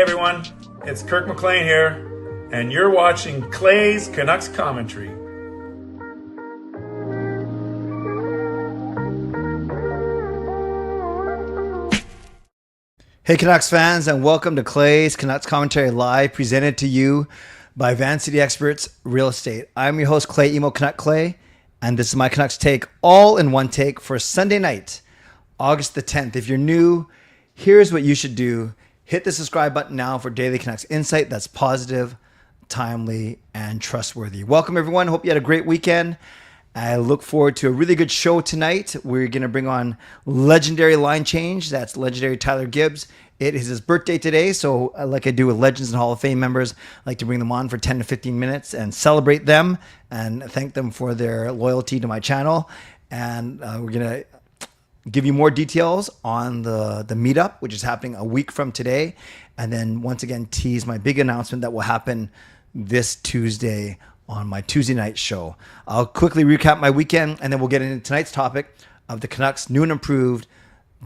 Hey everyone, it's Kirk McLean here, and you're watching Clay's Canucks Commentary. Hey Canucks fans, and welcome to Clay's Canucks Commentary Live, presented to you by Van City Experts Real Estate. I'm your host, Clay Emo Canuck Clay, and this is my Canucks take, all in one take for Sunday night, August the 10th. If you're new, here's what you should do. Hit the subscribe button now for daily Canucks insight that's positive, timely, and trustworthy. Welcome everyone. Hope you had a great weekend. I look forward to a really good show tonight. We're going to bring on legendary line change. That's legendary Tyler Gibbs. It is his birthday today, so like I do with Legends and Hall of Fame members, I like to bring them on for 10 to 15 minutes and celebrate them and thank them for their loyalty to my channel. And we're going to give you more details on the meetup, which is happening a week from today. And then once again, tease my big announcement that will happen this Tuesday on my Tuesday night show. I'll quickly recap my weekend, and then we'll get into tonight's topic of the Canucks' new and improved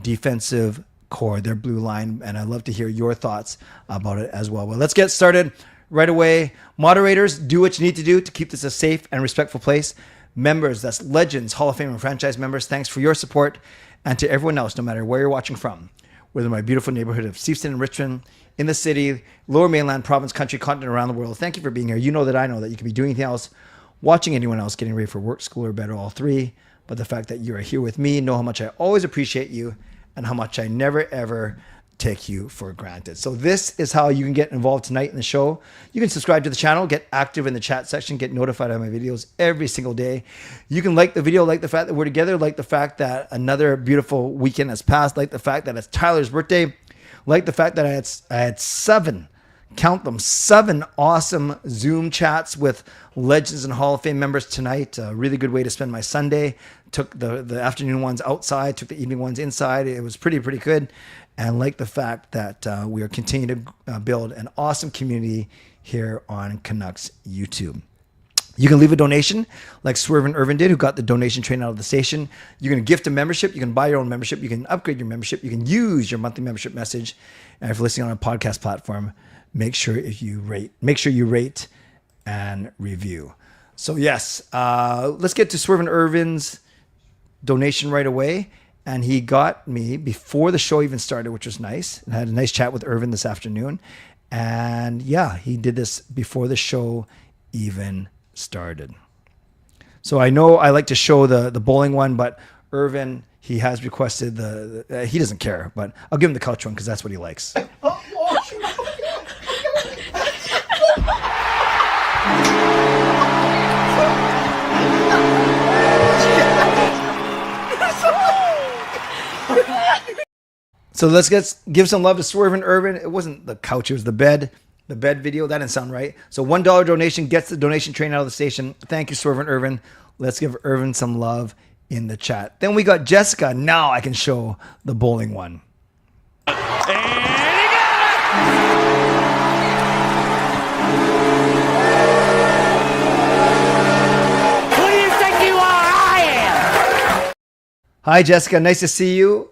defensive core, their blue line. And I'd love to hear your thoughts about it as well. Well, let's get started right away. Moderators, do what you need to do to keep this a safe and respectful place. Members, that's Legends, Hall of Fame, and franchise members, thanks for your support. And to everyone else, no matter where you're watching from, whether in my beautiful neighborhood of Steveston and Richmond, in the city, lower mainland, province, country, continent, around the world, thank you for being here. You know that I know that you could be doing anything else, watching anyone else, getting ready for work, school, or bed, or all three. But the fact that you are here with me, know how much I always appreciate you and how much I never, ever take you for granted. So this is how you can get involved tonight in the show. You can subscribe to the channel, get active in the chat section, get notified of my videos every single day. You can like the video, like the fact that we're together, like the fact that another beautiful weekend has passed, like the fact that it's Tyler's birthday, like the fact that I had seven awesome Zoom chats with Legends and Hall of Fame members tonight. A really good way to spend my Sunday. Took the afternoon ones outside, took the evening ones inside. It was pretty good. And like the fact that we are continuing to build an awesome community here on Canucks YouTube. You can leave a donation like Swerve and Irvin did, who got the donation train out of the station. You can gift a membership. You can buy your own membership. You can upgrade your membership. You can use your monthly membership message. And if you're listening on a podcast platform, make sure you rate and review. So yes, let's get to Swerve and Irvin's donation right away. And he got me before the show even started, which was nice. And I had a nice chat with Irvin this afternoon. And yeah, he did this before the show even started. So I know I like to show the bowling one, but Irvin, he has requested he doesn't care, but I'll give him the couch one because that's what he likes. So let's give some love to Swerve and Irvin. It wasn't the couch, it was the bed. The bed video, that didn't sound right. So $1 donation gets the donation train out of the station. Thank you, Swerve and Irvin. Let's give Irvin some love in the chat. Then we got Jessica. Now I can show the bowling one. And he got it! Who do you think you are? I am! Hi, Jessica. Nice to see you.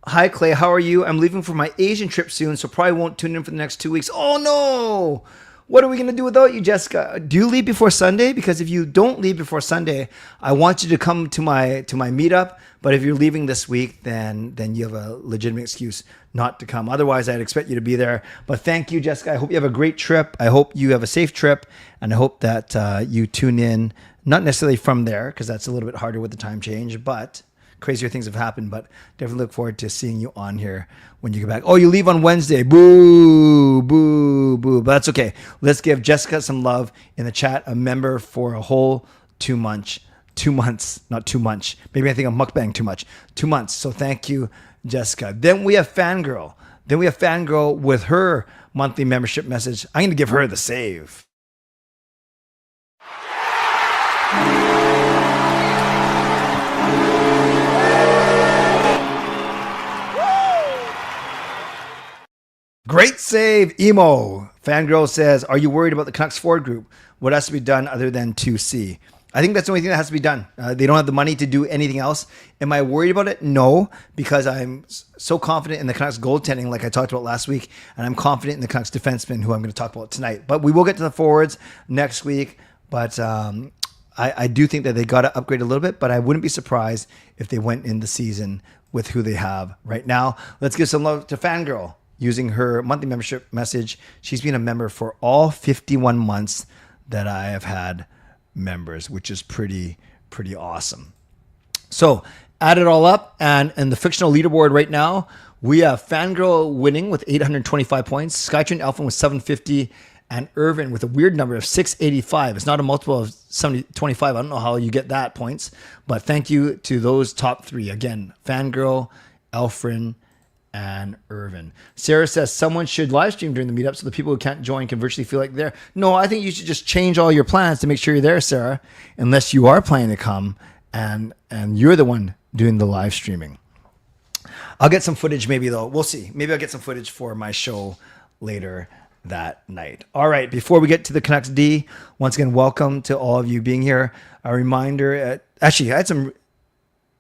Hi, Clay. How are you? I'm leaving for my Asian trip soon, so probably won't tune in for the next 2 weeks. Oh, no. What are we going to do without you, Jessica? Do you leave before Sunday? Because if you don't leave before Sunday, I want you to come to my meetup. But if you're leaving this week, then you have a legitimate excuse not to come. Otherwise, I'd expect you to be there. But thank you, Jessica. I hope you have a great trip. I hope you have a safe trip. And I hope that you tune in, not necessarily from there, because that's a little bit harder with the time change, but crazier things have happened, but definitely look forward to seeing you on here when you get back. Oh, you leave on Wednesday. Boo, boo, boo. But that's okay. Let's give Jessica some love in the chat, a member for a whole 2 months. 2 months, not too much. Maybe I think I'm mukbang too much. 2 months. So thank you, Jessica. Then we have Fangirl. With her monthly membership message. I'm going to give her the save. Great save, Emo. Fangirl says, are you worried about the Canucks forward group? What has to be done other than to see? I think that's the only thing that has to be done. They don't have the money to do anything else. Am I worried about it? No, because I'm so confident in the Canucks goaltending, like I talked about last week, and I'm confident in the Canucks defensemen, who I'm going to talk about tonight. But we will get to the forwards next week. But I do think that they got to upgrade a little bit, but I wouldn't be surprised if they went in the season with who they have right now. Let's give some love to Fangirl using her monthly membership message. She's been a member for all 51 months that I have had members, which is pretty awesome. So add it all up, and in the fictional leaderboard right now, we have Fangirl winning with 825 points, Skytrain Elfin with 750, and Irvin with a weird number of 685. It's not a multiple of 25. I don't know how you get that points, but thank you to those top three. Again, Fangirl, Elfrin, and Irvin. Sarah says someone should live stream during the meetup so the people who can't join can virtually feel like they're there. No, I think you should just change all your plans to make sure you're there, Sarah, unless you are planning to come and you're the one doing the live streaming. I'll get some footage maybe, though. We'll see. Maybe I'll get some footage for my show later that night. All right, before we get to the Canucks D, once again, welcome to all of you being here. A reminder, actually, I had some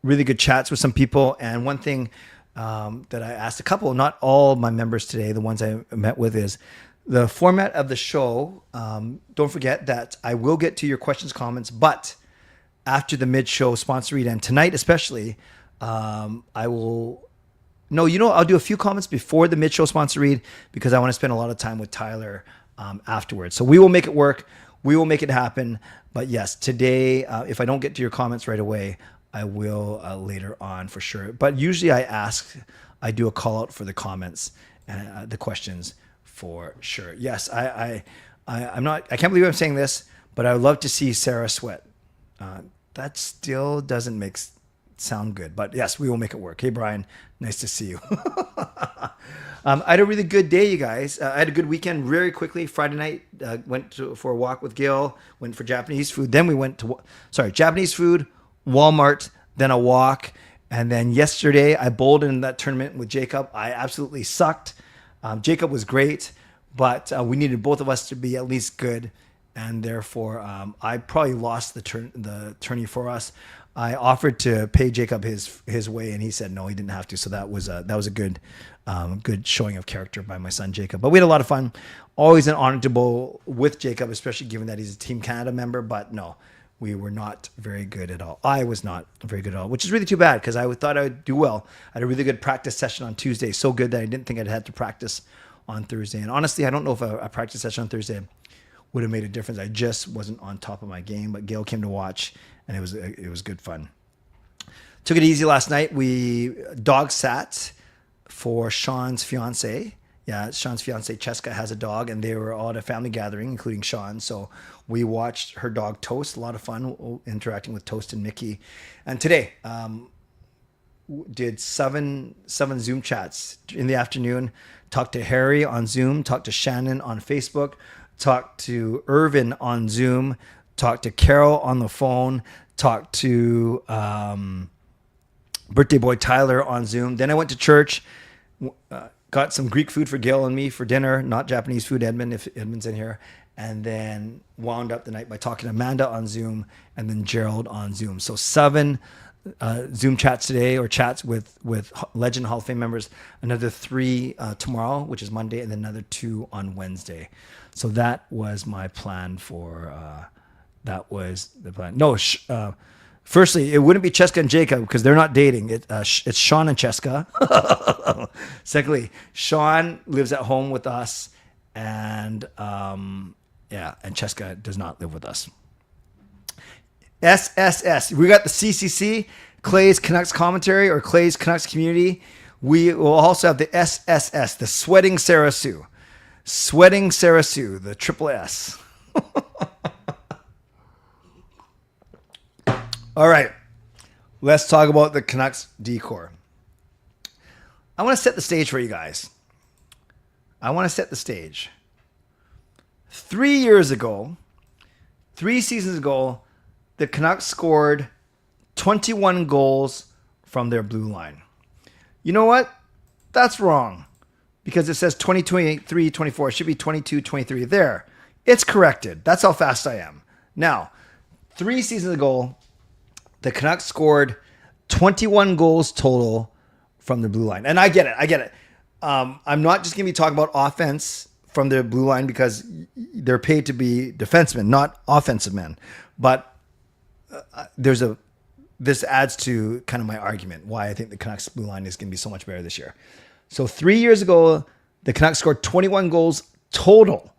really good chats with some people, and one thing that I asked a couple, not all my members today, the ones I met with, is the format of the show. Don't forget that I will get to your questions, comments, but after the mid-show sponsor read, and tonight especially, I will... No, I'll do a few comments before the mid-show sponsor read because I want to spend a lot of time with Tyler afterwards. So we will make it work. We will make it happen. But yes, today, if I don't get to your comments right away, I will later on for sure. But usually I do a call out for the comments and the questions for sure. Yes, I'm not, I can't believe I'm saying this, but I would love to see Sarah sweat. That still doesn't sound good, but yes, we will make it work. Hey, Brian, nice to see you. I had a really good day, you guys. I had a good weekend. Very quickly, Friday night, went for a walk with Gil, went for Japanese food. Then we went to, Japanese food, Walmart, then a walk. And then yesterday, I bowled in that tournament with Jacob. I absolutely sucked. Jacob was great, but we needed both of us to be at least good. And therefore, I probably lost the tourney for us. I offered to pay Jacob his way, and he said no, he didn't have to. So that was a good showing of character by my son Jacob. But we had a lot of fun. Always an honor to bowl with Jacob, especially given that he's a Team Canada member. But no, we were not very good at all. I was not very good at all, which is really too bad because I thought I would do well. I had a really good practice session on Tuesday, so good that I didn't think I'd had to practice on Thursday. And honestly, I don't know if a practice session on Thursday would have made a difference. I just wasn't on top of my game, but Gail came to watch, and it was good fun. Took it easy last night. We dog sat for Sean's fiance. Yeah, Sean's fiance Cheska has a dog, and they were all at a family gathering, including Sean. So we watched her dog Toast. A lot of fun interacting with Toast and Mickey. And today did seven Zoom chats in the afternoon. Talked to Harry on Zoom. Talked to Shannon on Facebook. Talked to Irvin on Zoom, talked to Carol on the phone, talked to birthday boy Tyler on Zoom. Then I went to church, got some Greek food for Gail and me for dinner, not Japanese food, Edmund, if Edmund's in here. And then wound up the night by talking to Amanda on Zoom and then Gerald on Zoom. So 7 Zoom chats today, or chats with Legend Hall of Fame members, another 3 tomorrow, which is Monday, and then another 2 on Wednesday. So that was my plan that was the plan. No, firstly, it wouldn't be Cheska and Jacob because they're not dating. It's Sean and Cheska. Secondly, Sean lives at home with us, and and Cheska does not live with us. SSS. We got the CCC, Clay's Canucks Commentary, or Clay's Canucks Community. We will also have the SSS, the Sweating Sarah Sue. Sweating Sarah Sue, the triple S. All right, let's talk about the Canucks decor. I want to set the stage for you guys. I want to set the stage. 3 years ago, 3 seasons ago, the Canucks scored 21 goals from their blue line. You know what? That's wrong. Because it says 23, 24. It should be 22, 23. There. It's corrected. That's how fast I am. Now, 3 seasons ago, the Canucks scored 21 goals total from the blue line. And I get it. I'm not just going to be talking about offense from the blue line because they're paid to be defensemen, not offensive men. But this adds to kind of my argument why I think the Canucks blue line is going to be so much better this year. So 3 years ago, the Canucks scored 21 goals total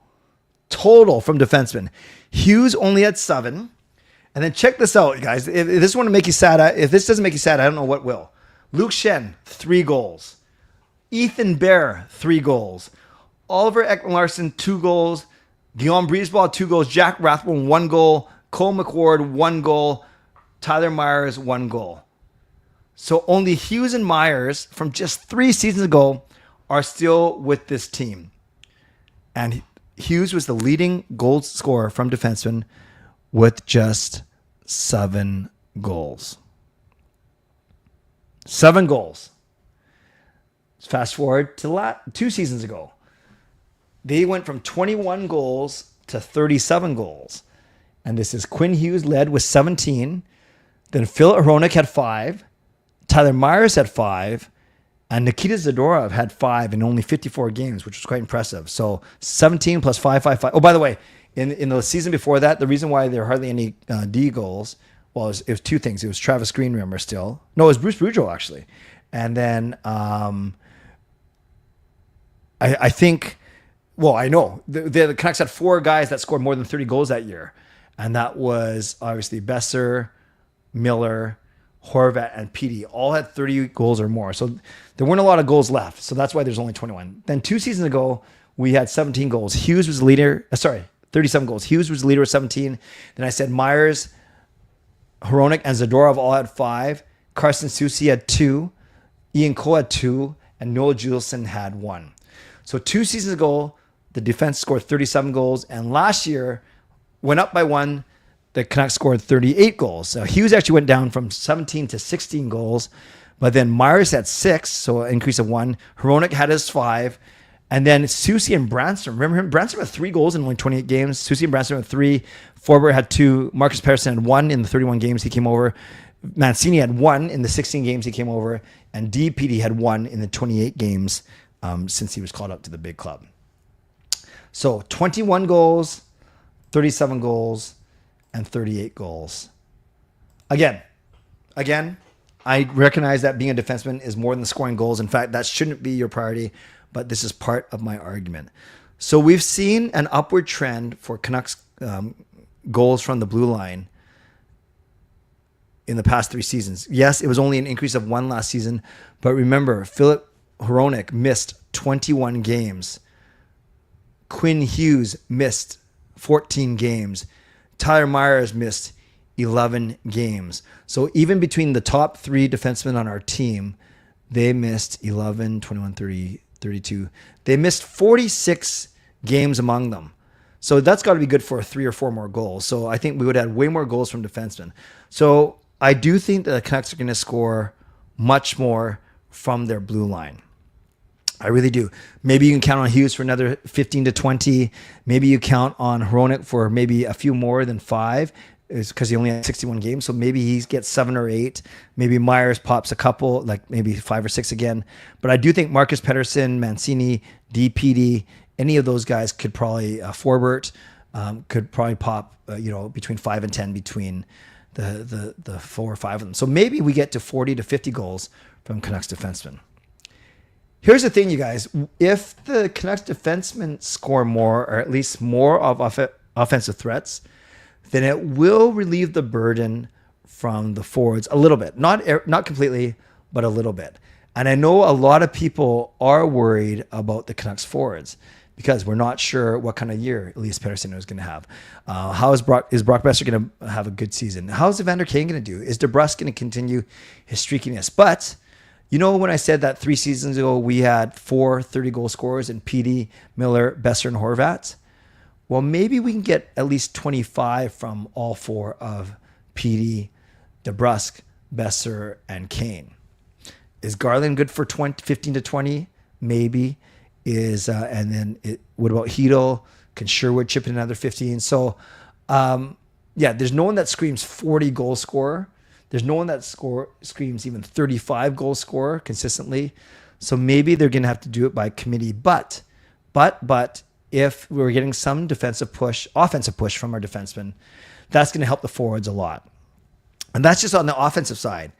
from defensemen. Hughes only had 7. And then check this out, guys. If this want to make you sad, if this doesn't make you sad, I don't know what will. Luke Shen, 3 goals. Ethan Bear, 3 goals. Oliver Ekman-Larsson, 2 goals. Guillaume Brisebois, 2 goals. Jack Rathbone, 1 goal. Cole McWard, 1 goal. Tyler Myers, 1 goal. So only Hughes and Myers from just 3 seasons ago are still with this team. And Hughes was the leading goal scorer from defensemen with just 7 goals. 7 goals. Fast forward to 2 seasons ago. They went from 21 goals to 37 goals. And this is Quinn Hughes led with 17. Then Phil Hronek had 5. Tyler Myers had 5. And Nikita Zadorov had 5 in only 54 games, which was quite impressive. So 17 plus 5, 5, 5. Oh, by the way, in the season before that, the reason why there were hardly any D goals, well, it was 2 things. It was Travis Green, remember, still. No, it was Bruce Boudreau, actually. And then I think, well, I know. The Canucks had 4 guys that scored more than 30 goals that year. And that was obviously Besser, Miller, Horvat, and Petey. All had 30 goals or more. So there weren't a lot of goals left. So that's why there's only 21. Then 2 seasons ago, we had 17 goals. Hughes was the leader. 37 goals. Hughes was the leader with 17. Then I said Myers, Hronek, and Zadorov all had 5. Carson Soucy had 2. Ian Cole had 2. And Noel Juleson had 1. So 2 seasons ago, the defense scored 37 goals. And last year, went up by 1. The Canucks scored 38 goals. So Hughes actually went down from 17 to 16 goals. But then Myers had 6, so an increase of 1. Hronek had his 5. And then Soucy and Branson. Remember him? Branson had 3 goals in only 28 games. Soucy and Branson had 3. Forbert had 2. Marcus Pettersson had 1 in the 31 games he came over. Mancini had 1 in the 16 games he came over. And DPD had 1 in the 28 games since he was called up to the big club. So 21 goals, 37 goals, and 38 goals. Again, I recognize that being a defenseman is more than scoring goals. In fact, that shouldn't be your priority, but this is part of my argument. So we've seen an upward trend for Canucks goals from the blue line in the past 3 seasons. Yes, it was only an increase of 1 last season, but remember, Philip Hronek missed 21 games. Quinn Hughes missed 14 games. Tyler Myers missed 11 games. So even between the top 3 defensemen on our team, they missed 11, 21, 30, 32. They missed 46 games among them. So that's got to be good for 3 or 4 more goals. So I think we would have way more goals from defensemen. So I do think that the Canucks are going to score much more from their blue line. I really do. Maybe you can count on Hughes for another 15 to 20. Maybe you count on Hronek for maybe a few more than 5. It's because he only had 61 games. So maybe he gets 7 or 8. Maybe Myers pops a couple, like maybe 5 or 6 again. But I do think Marcus Pettersson, Mancini, DPD, any of those guys could probably, Forbert, could probably pop, between 5 and 10 between the 4 or 5 of them. So maybe we get to 40 to 50 goals from Canucks defensemen. Here's the thing, you guys. If the Canucks defensemen score more, or at least more of offensive threats, then it will relieve the burden from the forwards a little bit. Not completely, but a little bit. And I know a lot of people are worried about the Canucks forwards because we're not sure what kind of year Elias Pettersson is going to have. How is Brock Besser going to have a good season? How is Evander Kane going to do? Is DeBrusk going to continue his streakiness? But when I said that 3 seasons ago we had 4 30-goal scorers in Petey, Miller, Besser, and Horvat? Well, maybe we can get at least 25 from all 4 of Petey, DeBrusk, Besser, and Kane. Is Garland good for 15 to 20? Maybe. What about Hedel? Can Sherwood chip in another 15? So there's no one that screams 40 goal scorer. There's no one that screams even 35 goal scorer consistently. So maybe they're going to have to do it by committee. But if we're getting some offensive push from our defensemen, that's going to help the forwards a lot. And that's just on the offensive side.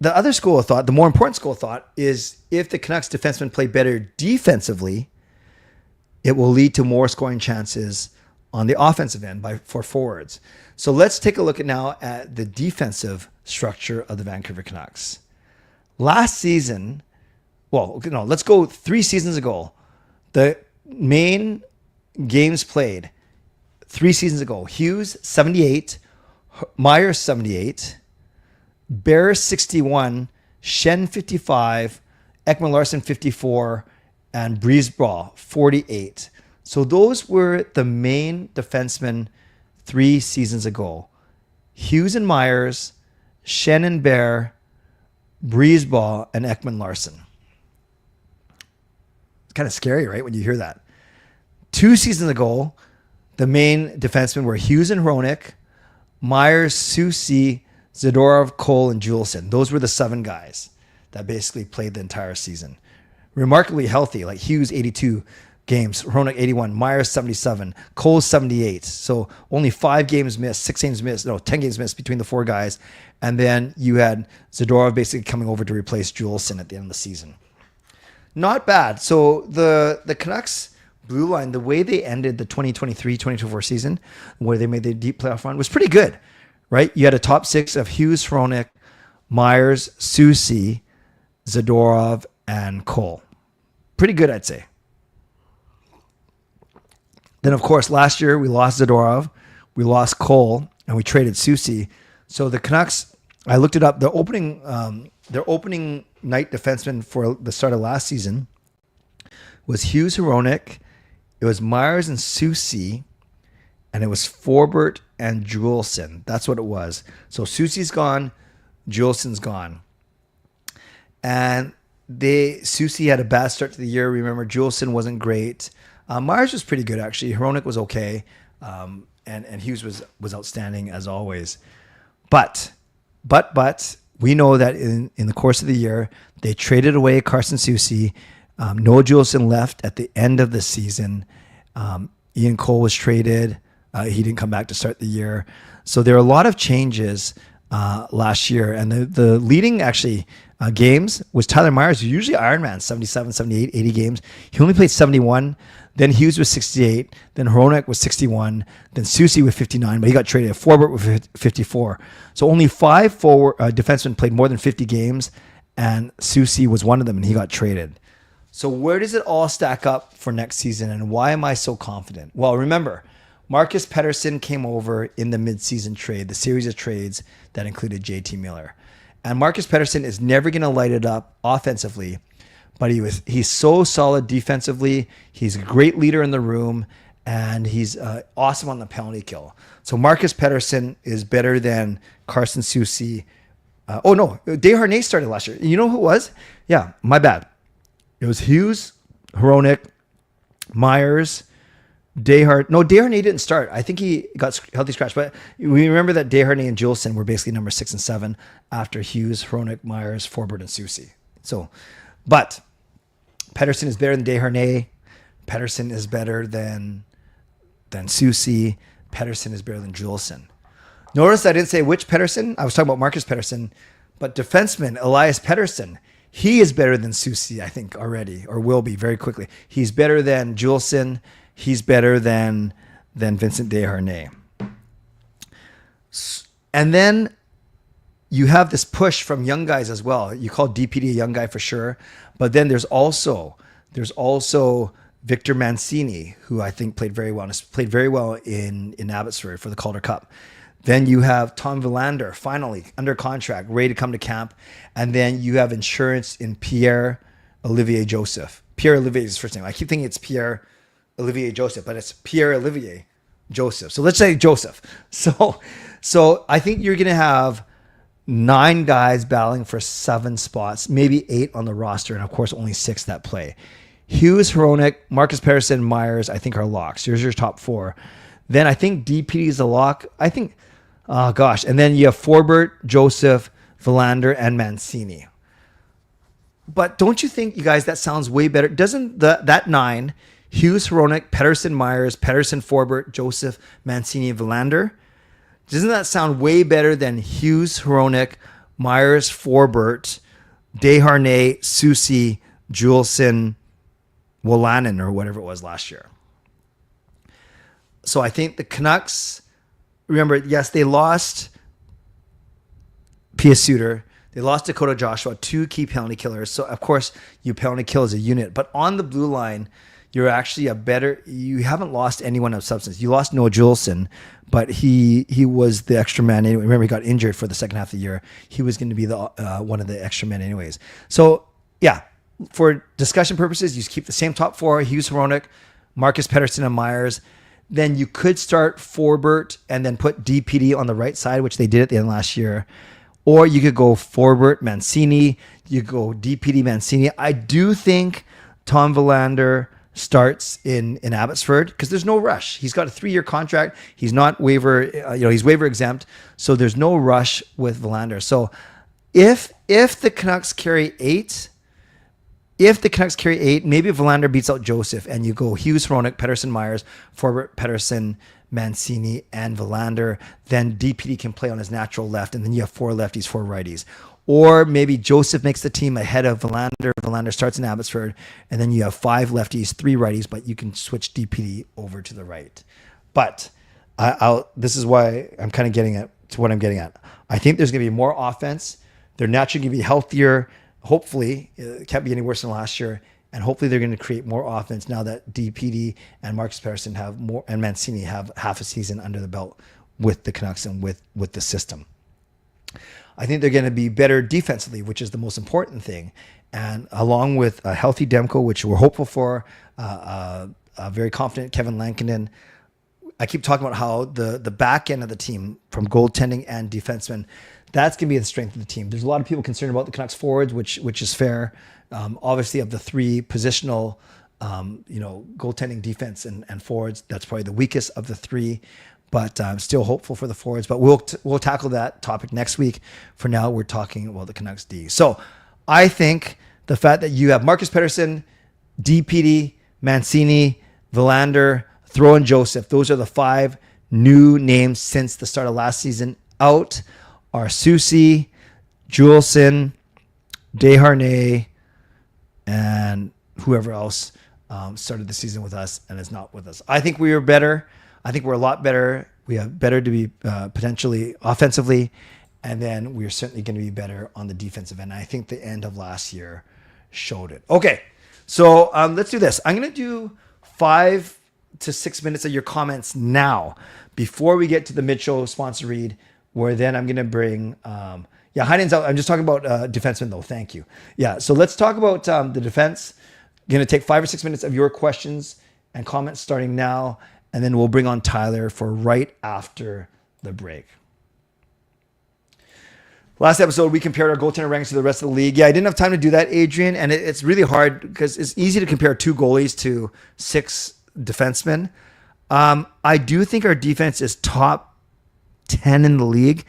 The other school of thought, the more important school of thought, is if the Canucks defensemen play better defensively, it will lead to more scoring chances on the offensive end for forwards. So let's take a look now at the defensive structure of the Vancouver Canucks. Last season, let's go 3 seasons ago. The main games played 3 seasons ago: Hughes 78, Myers 78, Bear 61, Shen 55, Ekman-Larsson 54, and Breezeball 48. So those were the main defensemen 3 seasons ago: Hughes and Myers, Shen and Bear, Breezeball, and Ekman-Larsson. It's kind of scary, right, when you hear that. 2 seasons ago, the main defensemen were Hughes and Hronek, Myers, Soucy, Zadorov, Cole, and Juleson. Those were the 7 guys that basically played the entire season. Remarkably healthy, like Hughes 82 games, Hronek 81, Myers 77, Cole 78. So only 5 games missed, 10 games missed between the 4 guys. And then you had Zadorov basically coming over to replace Juleson at the end of the season. Not bad. So the Canucks blue line, the way they ended the 2023-2024 season, where they made the deep playoff run, was pretty good, right? You had a top 6 of Hughes, Hronek, Myers, Soucy, Zadorov, and Cole. Pretty good, I'd say. Then, of course, last year we lost Zadorov, we lost Cole, and we traded Soucy. So the Canucks, I looked it up, their opening night defenseman for the start of last season was Hughes, Hronek, it was Myers and Soucy, and it was Forbort and Juleson. That's what it was. So Soucy's gone, Juleson's gone. And Soucy had a bad start to the year. Remember, Juleson wasn't great. Myers was pretty good, actually. Hronek was okay. And Hughes was outstanding as always. But we know that in the course of the year, they traded away Carson Soucy. Noah Juleson left at the end of the season. Ian Cole was traded. He didn't come back to start the year. So there are a lot of changes last year. And the leading actually games was Tyler Myers, who usually Iron Man, 77, 78, 80 games. He only played 71. Then Hughes was 68. Then Hronek was 61. Then Soucy with 59, but he got traded. Forbort with 54. So only 5 defensemen played more than 50 games, and Soucy was one of them, and he got traded. So where does it all stack up for next season, and why am I so confident? Well, remember, Marcus Pettersson came over in the midseason trade, the series of trades that included JT Miller. And Marcus Pettersson is never going to light it up offensively, but he's so solid defensively. He's a great leader in the room, and he's awesome on the penalty kill. So Marcus Pettersson is better than Carson Soucy. Desharnais started last year. You know who it was? Yeah, my bad. It was Hughes, Hronek, Myers, Desharnais didn't start. I think he got healthy scratch, but we remember that Desharnais and Juleson were basically number 6 and 7 after Hughes, Hronek, Myers, Forbort, and Soucy. So, but Pettersson is better than Desharnais. Pettersson is better than Soucy. Pettersson is better than Juleson. Notice I didn't say which Pettersson. I was talking about Marcus Pettersson, but defenseman Elias Pettersson, he is better than Soucy, I think, already, or will be very quickly. He's better than Juleson. He's better than Vincent Desharnais. And then you have this push from young guys as well. You call DPD a young guy for sure, but then there's also Victor Mancini, who I think played very well. And has played very well in Abbotsford for the Calder Cup. Then you have Tom Villander, finally under contract, ready to come to camp. And then you have insurance in Pierre-Olivier Joseph. Pierre-Olivier is his first name. I keep thinking it's Pierre-Olivier Joseph, but it's Pierre-Olivier Joseph. So let's say Joseph. So I think you're going to have 9 guys battling for 7 spots, maybe 8 on the roster, and of course only 6 that play. Hughes, Hronek, Marcus Pettersson, Myers, I think are locks. Here's your top 4. Then I think DPD is a lock. I think, oh gosh. And then you have Forbert, Joseph, Verlander, and Mancini. But don't you think, you guys, that sounds way better? Doesn't that 9, Hughes, Hronek, Pettersson, Myers, Pettersson, Forbert, Joseph, Mancini, and Verlander, doesn't that sound way better than Hughes, Hronek, Myers, Forbert, Desharnais, Soucy, Juleson, Wolanin, or whatever it was last year? So I think the Canucks, remember, yes, they lost Pia Suter. They lost Dakota Joshua, 2 key penalty killers. So, of course, you penalty kill as a unit. But on the blue line, you're actually you haven't lost anyone of substance. You lost Noah Juleson, but he was the extra man anyway. Remember, he got injured for the second half of the year. He was going to be the one of the extra men anyways. So, yeah, for discussion purposes, you keep the same top 4, Hughes, Hronek, Marcus Pettersson, and Myers. Then you could start Forbert and then put DPD on the right side, which they did at the end of last year. Or you could go Forbert, Mancini. You go DPD, Mancini. I do think Tom Verlander starts in Abbotsford because there's no rush. He's got a 3-year contract. He's not waiver, he's waiver exempt. So there's no rush with Verlander. So if the Canucks carry 8, maybe Verlander beats out Joseph and you go Hughes, Hronek, Pettersson, Myers, Forbert, Pettersson, Mancini, and Verlander, then DPD can play on his natural left, and then you have 4 lefties, 4 righties. Or maybe Joseph makes the team ahead of Verlander. Verlander starts in Abbotsford, and then you have 5 lefties, 3 righties, but you can switch DPD over to the right. But this is why I'm kind of getting at to what I'm getting at. I think there's going to be more offense. They're naturally going to be healthier. Hopefully, it can't be any worse than last year. And hopefully they're going to create more offense now that DPD and Marcus Pettersson have more, and Mancini have half a season under the belt with the Canucks and with the system. I think they're going to be better defensively, which is the most important thing. And along with a healthy Demko, which we're hopeful for, a very confident Kevin Lankinen. I keep talking about how the back end of the team, from goaltending and defensemen, that's going to be the strength of the team. There's a lot of people concerned about the Canucks forwards, which is fair. Obviously, of the 3 positional, goaltending, defense, and forwards, that's probably the weakest of the 3. But I'm still hopeful for the forwards. But we'll tackle that topic next week. For now, we're talking about the Canucks D. So I think the fact that you have Marcus Pettersson, DPD, Mancini, Verlander, throw in Joseph. Those are the 5 new names since the start of last season. Out are Soucy, Juleson, Desharnais, and whoever else started the season with us and is not with us. I think we are better. I think we're a lot better. We have better to be potentially offensively, and then we're certainly going to be better on the defensive end. I think the end of last year showed it. Okay, so let's do this. I'm going to do 5 to 6 minutes of your comments now before we get to the mid-show sponsor read, where then I'm going to bring... Heiden's out. I'm just talking about defensemen, though. Thank you. Yeah, so let's talk about the defense. Going to take 5 or 6 minutes of your questions and comments starting now, and then we'll bring on Tyler for right after the break. Last episode, we compared our goaltender rankings to the rest of the league. Yeah, I didn't have time to do that, Adrian, and it's really hard because it's easy to compare 2 goalies to 6 defensemen. I do think our defense is top 10 in the league.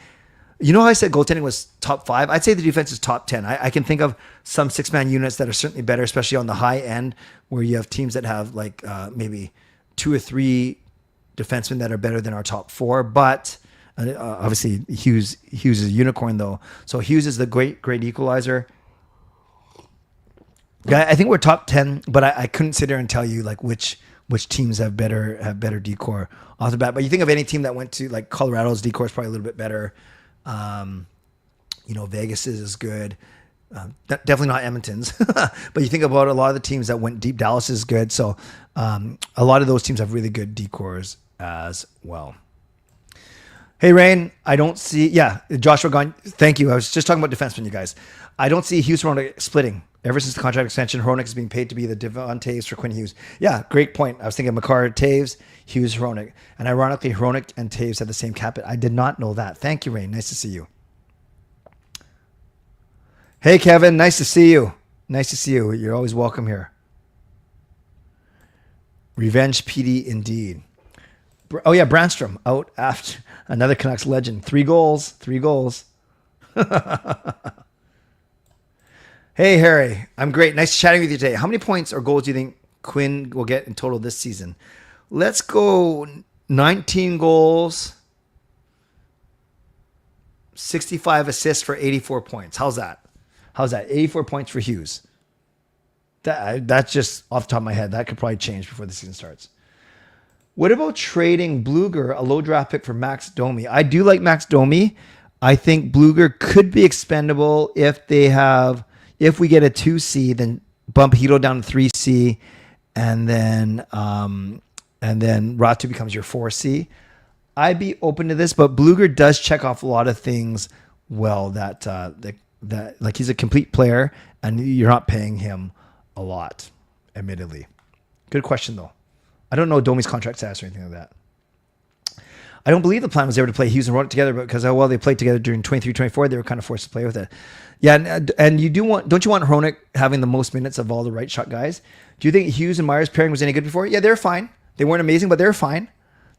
You know how I said goaltending was top 5? I'd say the defense is top 10. I can think of some 6-man units that are certainly better, especially on the high end, where you have teams that have like maybe 2 or 3 defensemen that are better than our top 4. But obviously Hughes is a unicorn, though. So Hughes is the great equalizer. Yeah, I think we're top 10, but I couldn't sit there and tell you like which teams have better decor off the bat. But you think of any team that went to like Colorado's decor is probably a little bit better. Vegas is good. Definitely not Edmonton's, but you think about a lot of the teams that went deep. Dallas is good. So a lot of those teams have really good decors as well. Hey, Rain, I don't see... Yeah, Joshua Gone. Thank you. I was just talking about defensemen, you guys. I don't see Hughes Hronek splitting. Ever since the contract extension, Hronek is being paid to be the Devon Taves for Quinn Hughes. Yeah, great point. I was thinking Makar, Taves, Hughes, Hronek. And ironically, Hronek and Taves have the same cap hit. I did not know that. Thank you, Rain. Nice to see you. Hey, Kevin. Nice to see you. Nice to see you. You're always welcome here. Revenge PD indeed. Oh yeah, Brandstrom out after another Canucks legend. 3 goals. Hey Harry, I'm great. Nice chatting with you today. How many points or goals do you think Quinn will get in total this season? Let's go 19 goals, 65 assists for 84 points. How's that? 84 points for Hughes. That's just off the top of my head. That could probably change before the season starts. What about trading Bluger, a low draft pick, for Max Domi? I do like Max Domi. I think Bluger could be expendable if we get a 2C, then bump Hito down to 3C, and then Ratu becomes your 4C. I'd be open to this, but Bluger does check off a lot of things well. That like he's a complete player, and you're not paying him a lot, admittedly. Good question though. I don't know Domi's contract status or anything like that. I don't believe the plan was ever to play Hughes and Roenick together, but because how well they played together during 23-24, they were kind of forced to play with it. Yeah, and don't you want Roenick having the most minutes of all the right shot guys? Do you think Hughes and Myers pairing was any good before? Yeah, they're fine. They weren't amazing, but they're fine.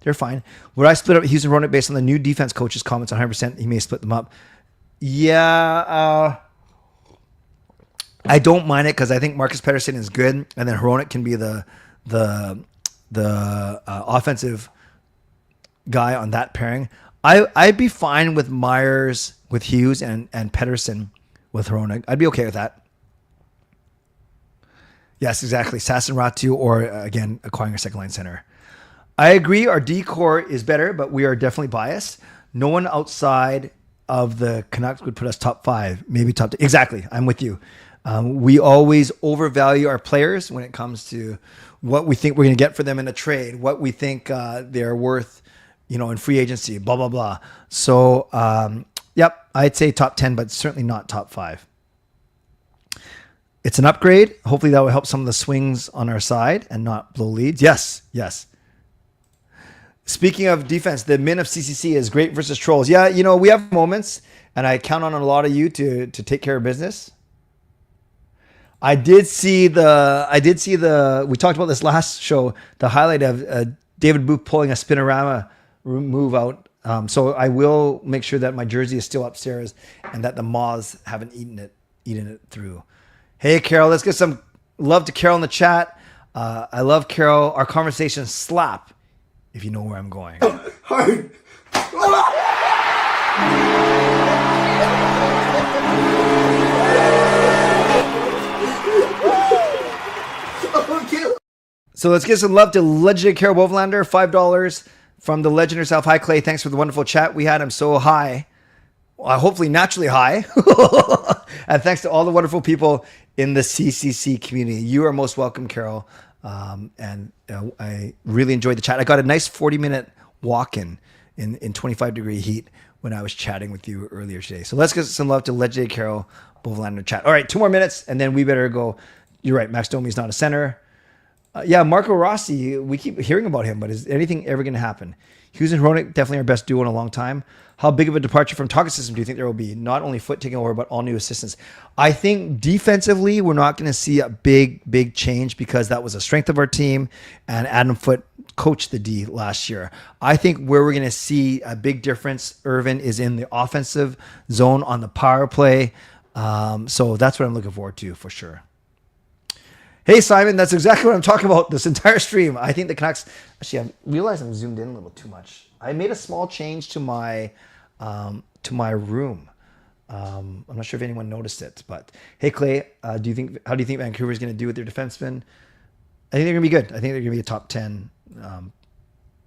They're fine. Would I split up Hughes and Roenick based on the new defense coach's comments on 100%? He may split them up. Yeah, I don't mind it because I think Marcus Pettersson is good, and then Roenick can be the offensive guy on that pairing. I'd be fine with Myers with Hughes and Pettersson with Roenick. I'd be okay with that. Yes, exactly. Sasson, Ratu, or again, acquiring a second line center. I agree. Our D core is better, but we are definitely biased. No one outside of the Canucks would put us top 5, maybe top 2. Exactly. I'm with you. We always overvalue our players when it comes to what we think we're going to get for them in a trade, what we think they're worth, in free agency, blah, blah, blah. So, yep, I'd say top 10, but certainly not top 5. It's an upgrade. Hopefully that will help some of the swings on our side and not blow leads. Yes. Speaking of defense, the min of CCC is great versus trolls. Yeah, we have moments, and I count on a lot of you to take care of business. I did see the, we talked about this last show, the highlight of David Booth pulling a spinorama move out. So I will make sure that my jersey is still upstairs and that the moths haven't eaten it through. Hey, Carol, let's get some love to Carol in the chat. I love Carol. Our conversations slap, if you know where I'm going. Hard. So let's give some love to legendary Carol Bovelander, $5 from the legend herself. Hi, Clay. Thanks for the wonderful chat we had. I'm so high. Well, hopefully naturally high. And thanks to all the wonderful people in the CCC community. You are most welcome, Carol. I really enjoyed the chat. I got a nice 40-minute walk-in in 25-degree heat when I was chatting with you earlier today. So let's get some love to legendary Carol Bovelander chat. All right, 2 more minutes, and then we better go. You're right, Max Domi's not a center. Yeah, Marco Rossi, we keep hearing about him, but is anything ever going to happen? Hughes and Roenick, definitely our best duo in a long time. How big of a departure from target system do you think there will be? Not only Foot taking over, but all new assistants. I think defensively, we're not going to see a big change because that was a strength of our team, and Adam Foote coached the D last year. I think where we're going to see a big difference, Irvin, is in the offensive zone on the power play. So that's what I'm looking forward to for sure. Hey, Simon, that's exactly what I'm talking about this entire stream. I think the Canucks... Actually, I realize I'm zoomed in a little too much. I made a small change to my room. I'm not sure if anyone noticed it, but hey, Clay, how do you think Vancouver is going to do with their defensemen? I think they're going to be good. I think they're going to be a top 10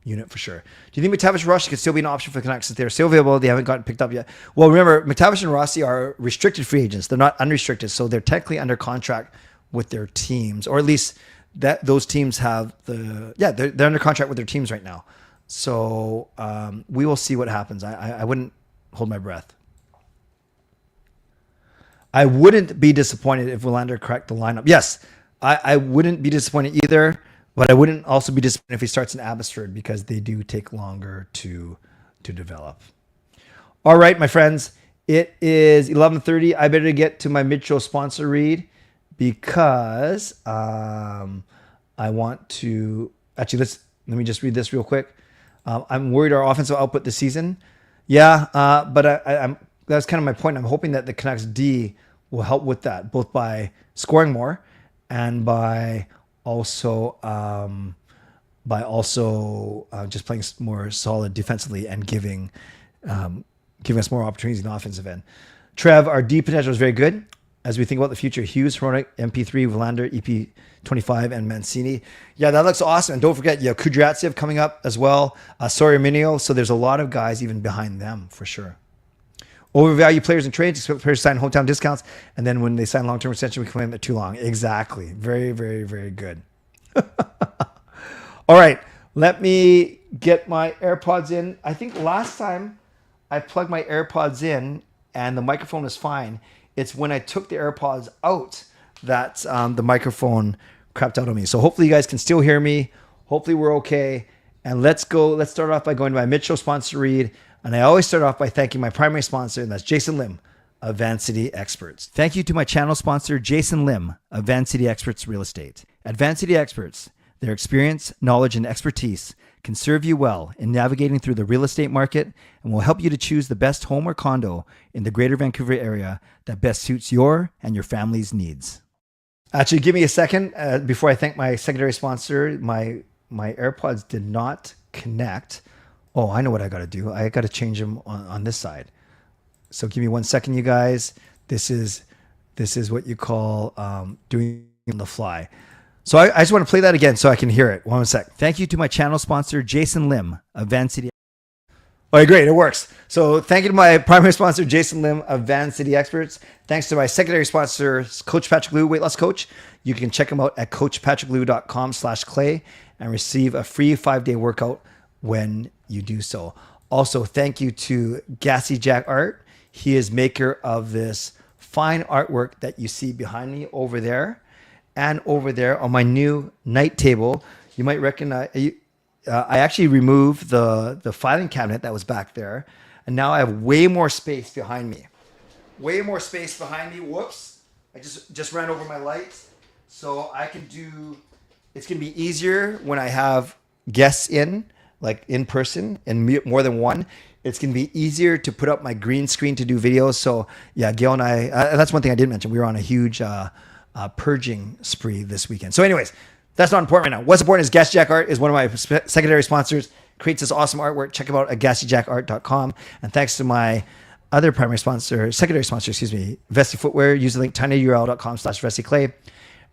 unit for sure. Do you think McTavish and Rossi could still be an option for the Canucks since they're still available? They haven't gotten picked up yet. Well, remember, McTavish and Rossi are restricted free agents. They're not unrestricted, so they're technically under contract with their teams, or at least that those teams have they're under contract with their teams right now. So we will see what happens. I wouldn't hold my breath. I wouldn't be disappointed if Willander cracked the lineup. Yes, I wouldn't be disappointed either, but I wouldn't also be disappointed if he starts in Abbotsford because they do take longer to develop. All right, my friends, it is 11:30. I better get to my mid-show sponsor read because I want to... Actually, let me just read this real quick. I'm worried our offensive output this season. Yeah, but I'm that's kind of my point. I'm hoping that the Canucks D will help with that, both by scoring more and by also just playing more solid defensively and giving us more opportunities in the offensive end. Trev, our D potential is very good. As we think about the future, Hughes, Hronik, MP3, Verlander, EP25, and Mancini. Yeah, that looks awesome. And don't forget, Kudryavtsev coming up as well. Soriminio. So there's a lot of guys even behind them for sure. Overvalue players and trades. Expect players to sign hometown discounts. And then when they sign long-term extension, we claim they're too long. Exactly. Very, very, very good. All right. Let me get my AirPods in. I think last time I plugged my AirPods in and the microphone was fine. It's when I took the AirPods out that the microphone crapped out on me. So hopefully you guys can still hear me. Hopefully we're okay. And let's go. Let's start off by going to my mid-show sponsor read. And I always start off by thanking my primary sponsor, and that's Jason Lim of Van City Experts. Thank you to my channel sponsor, Jason Lim of Van City Experts Real Estate. At Van City Experts, their experience, knowledge, and expertise can serve you well in navigating through the real estate market and will help you to choose the best home or condo in the greater Vancouver area that best suits your and your family's needs. Actually, give me a second before I thank my secondary sponsor. My AirPods did not connect. Oh, I know what I got to do. I got to change them on this side. So give me 1 second, you guys. This is what you call doing on the fly. So I just want to play that again so I can hear it. 1 sec. Thank you to my channel sponsor, Jason Lim of Van City. All right, great. It works. So thank you to my primary sponsor, Jason Lim of Van City Experts. Thanks to my secondary sponsor, Coach Patrick Liu, Weight Loss Coach. You can check him out at coachpatrickliu.com/clay and receive a free 5-day workout when you do so. Also, thank you to Gassy Jack Art. He is maker of this fine artwork that you see behind me over there. And over there on my new night table, you might recognize, I actually removed the filing cabinet that was back there. And now I have way more space behind me. Way more space behind me. Whoops. I just ran over my lights. So I can do, it's going to be easier when I have guests in, like in person and more than one. It's going to be easier to put up my green screen to do videos. So yeah, Gail and I, that's one thing I didn't mention. We were on a huge purging spree this weekend. So anyways, that's not important right now. What's important is Gassy Jack Art is one of my secondary sponsors. Creates this awesome artwork. Check him out at GassyJackArt.com. And thanks to my other primary sponsor, secondary sponsor, Vessi Footwear. Use the link tinyurl.com/VessiClay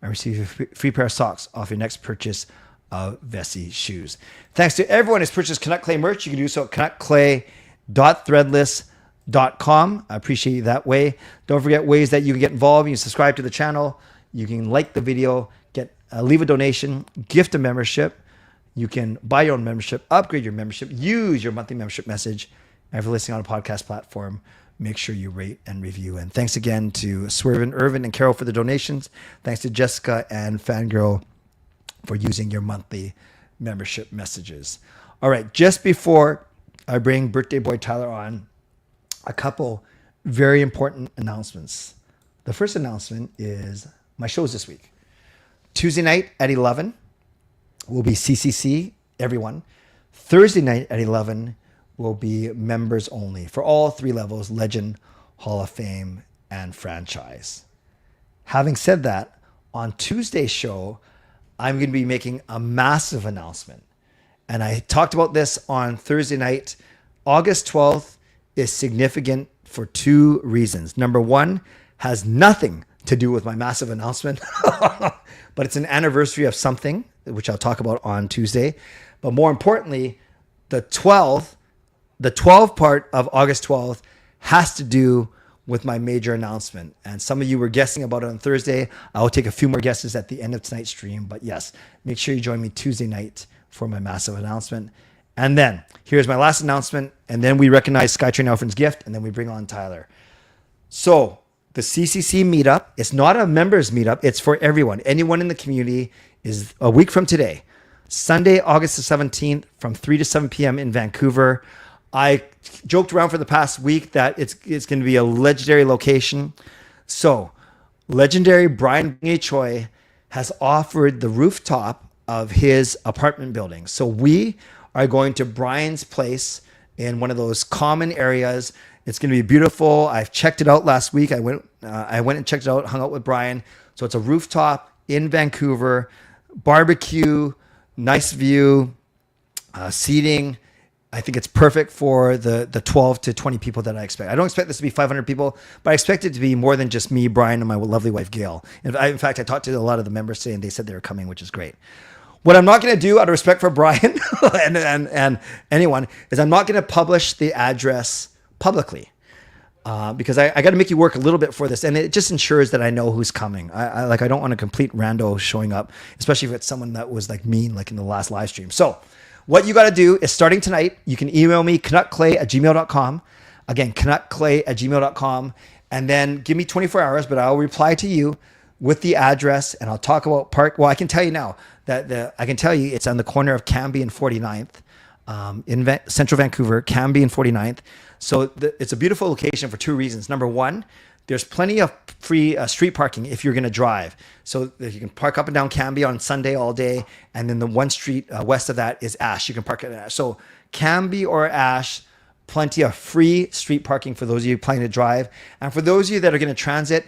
and receive a free pair of socks off your next purchase of Vessi shoes. Thanks to everyone who's purchased Canuck Clay merch. You can do so at canuckclay.threadless.com. I appreciate you that way. Don't forget ways that you can get involved. You can subscribe to the channel. You can like the video, leave a donation, gift a membership. You can buy your own membership, upgrade your membership, use your monthly membership message. And if you're listening on a podcast platform, make sure you rate and review. And thanks again to Swervin, Irvin, and Carol for the donations. Thanks to Jessica and Fangirl for using your monthly membership messages. All right, just before I bring birthday boy Tyler on, a couple very important announcements. The first announcement is my shows this week. Tuesday night at 11 will be CCC, everyone. Thursday night at 11 will be members only for all 3 levels, Legend, Hall of Fame, and Franchise. Having said that, on Tuesday's show, I'm going to be making a massive announcement. And I talked about this on Thursday night. August 12th is significant for 2 reasons. Number 1, has nothing to do with my massive announcement, but it's an anniversary of something, which I'll talk about on Tuesday. But more importantly, the 12th part of August 12th has to do with my major announcement. And some of you were guessing about it on Thursday. I will take a few more guesses at the end of tonight's stream. But yes, make sure you join me Tuesday night for my massive announcement. And then here's my last announcement. And then we recognize SkyTrain Alfred's gift. And then we bring on Tyler. So the CCC meetup, it's not a members meetup. It's for everyone. Anyone in the community is a week from today. Sunday, August the 17th from 3 to 7 p.m. in Vancouver. I joked around for the past week that it's going to be a legendary location. So legendary Brian A. Choi has offered the rooftop of his apartment building. So we are going to Brian's place in one of those common areas. It's going to be beautiful. I've checked it out last week. I went and checked it out, hung out with Brian. So it's a rooftop in Vancouver, barbecue, nice view, seating. I think it's perfect for the 12 to 20 people that I expect. I don't expect this to be 500 people, but I expect it to be more than just me, Brian, and my lovely wife, Gail. In fact, I talked to a lot of the members today, and they said they were coming, which is great. What I'm not going to do out of respect for Brian and anyone is I'm not going to publish the address publicly because I got to make you work a little bit for this, and it just ensures that I know who's coming. I don't want a complete rando showing up, especially if it's someone that was like mean, like in the last live stream. So what you got to do is starting tonight, you can email me, canuckclay@gmail.com. Again, canuckclay@gmail.com. And then give me 24 hours, but I'll reply to you with the address and I'll talk about park. Well, I can tell you now that I can tell you it's on the corner of Cambie and 49th in central Vancouver, Cambie and 49th. So it's a beautiful location for two reasons. Number one, there's plenty of free street parking if you're going to drive. So if you can park up and down Cambie on Sunday all day. And then the one street west of that is Ash. You can park at Ash. So Cambie or Ash, plenty of free street parking for those of you planning to drive. And for those of you that are going to transit,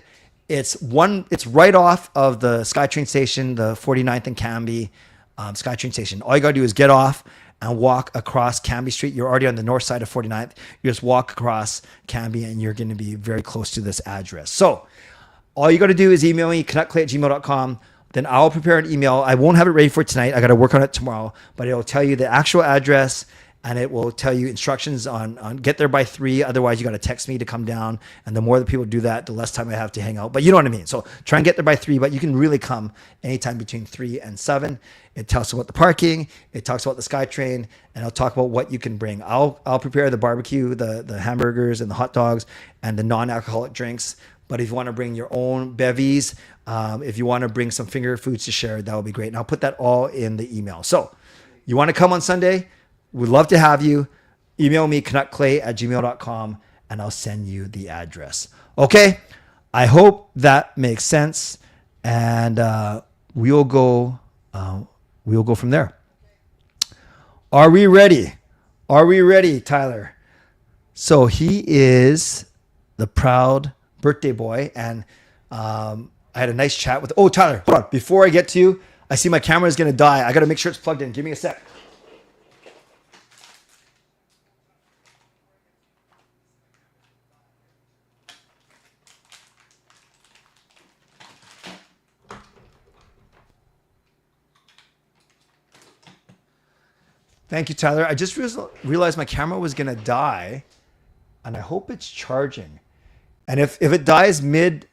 it's right off of the SkyTrain station, the 49th and Cambie SkyTrain station. All you got to do is get off and walk across Cambie Street. You're already on the north side of 49th. You just walk across Cambie and you're going to be very close to this address. So all you got to do is email me, canuckclay@gmail.com. Then I'll prepare an email. I won't have it ready for tonight. I got to work on it tomorrow, but it'll tell you the actual address and it will tell you instructions on get there by 3. Otherwise, you got to text me to come down. And the more that people do that, the less time I have to hang out. But you know what I mean. So try and get there by 3, but you can really come anytime between 3 and 7. It tells about the parking. It talks about the SkyTrain, and I'll talk about what you can bring. I'll prepare the barbecue, the hamburgers and the hot dogs and the non-alcoholic drinks. But if you want to bring your own bevies, if you want to bring some finger foods to share, that would be great. And I'll put that all in the email. So you want to come on Sunday? We'd love to have you. Email me, canuckclay@gmail.com, and I'll send you the address. Okay? I hope that makes sense. And we'll go from there. Are we ready? Are we ready, Tyler? So he is the proud birthday boy. And I had a nice chat with... Oh, Tyler, hold on. Before I get to you, I see my camera is going to die. I got to make sure it's plugged in. Give me a sec. Thank you, Tyler. I just realized my camera was going to die, and I hope it's charging. And if it dies mid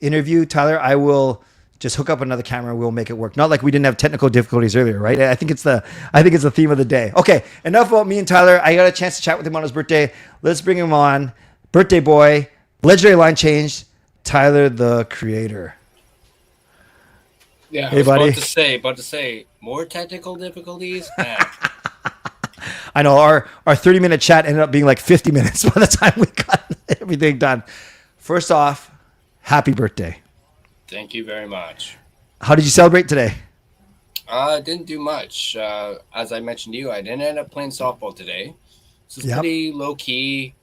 interview, Tyler, I will just hook up another camera and we'll make it work. Not like we didn't have technical difficulties earlier, right? I think it's the theme of the day. Okay, enough about me and Tyler. I got a chance to chat with him on his birthday. Let's bring him on. Birthday boy, legendary line change, Tyler the Creator. Yeah, hey, buddy. About to say, more technical difficulties. I know our 30-minute chat ended up being like 50 minutes by the time we got everything done. First off, happy birthday. Thank you very much. How did you celebrate today? Didn't do much. As I mentioned to you, I didn't end up playing softball today. So it's pretty low key.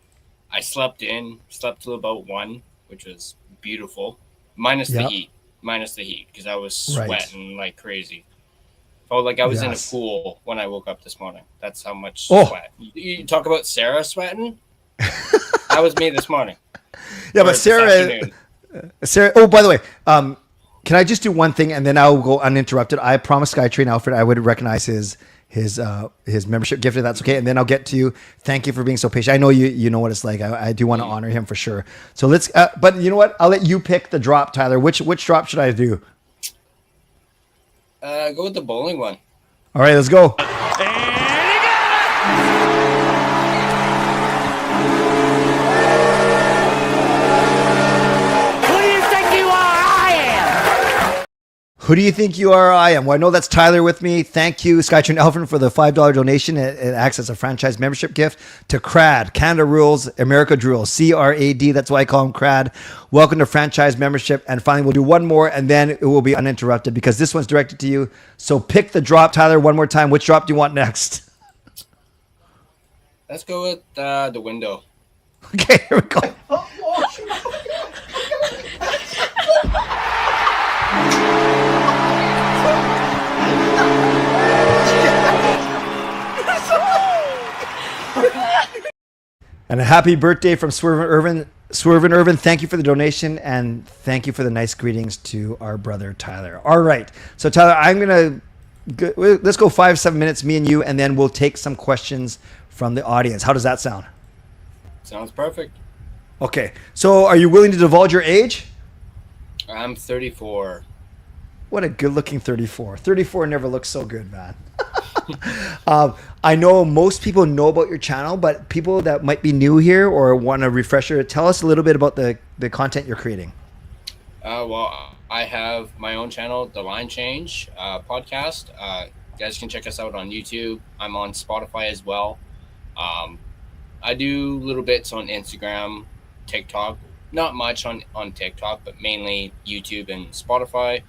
I slept till about 1, which was beautiful. Minus the heat, because I was sweating like crazy. Felt like I was in a pool when I woke up this morning. That's how much sweat. You talk about Sarah sweating? That was me this morning. Yeah, but Sarah. Oh, by the way, can I just do one thing and then I'll go uninterrupted? I promised SkyTrain Alfred I would recognize his membership gift, if that's okay, and then I'll get to you. Thank you for being so patient. I know you know what it's like. I do want to honor him for sure. So let's. But you know what? I'll let you pick the drop, Tyler. Which drop should I do? Go with the bowling one. All right, let's go. Who do you think you are? I am. Well, I know that's Tyler with me. Thank you, Skytrain Elfin, for the $5 donation. It acts as a franchise membership gift to CRAD, Canada Rules, America Drills, CRAD. That's why I call him CRAD. Welcome to franchise membership. And finally, we'll do one more, and then it will be uninterrupted because this one's directed to you. So pick the drop, Tyler, one more time. Which drop do you want next? Let's go with the window. Okay, here we go. And a happy birthday from Swervin' Irvin. Swervin' Irvin, thank you for the donation, and thank you for the nice greetings to our brother Tyler. All right, so Tyler, let's go 5-7 minutes, me and you, and then we'll take some questions from the audience. How does that sound? Sounds perfect. Okay, so are you willing to divulge your age? I'm 34. What a good-looking 34. 34 never looks so good, man. I know most people know about your channel, but people that might be new here or want a refresher, tell us a little bit about the content you're creating. Well, I have my own channel, The Line Change podcast. You guys can check us out on YouTube. I'm on Spotify as well. I do little bits on Instagram, TikTok. Not much on TikTok, but mainly YouTube and Spotify.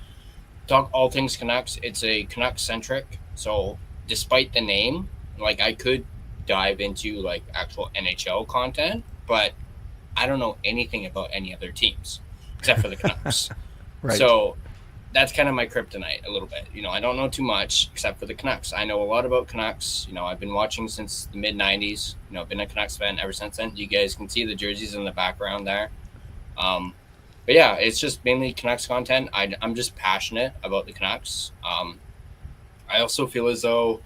Talk all things Canucks. It's a Canuck-centric, so despite the name, like I could dive into like actual NHL content, but I don't know anything about any other teams except for the Canucks. Right. So that's kind of my kryptonite a little bit. You know, I don't know too much except for the Canucks. I know a lot about Canucks. You know, I've been watching since the mid 90s. You know, I've been a Canucks fan ever since then. You guys can see the jerseys in the background there. But yeah, it's just mainly Canucks content. I'm just passionate about the Canucks. I also feel as though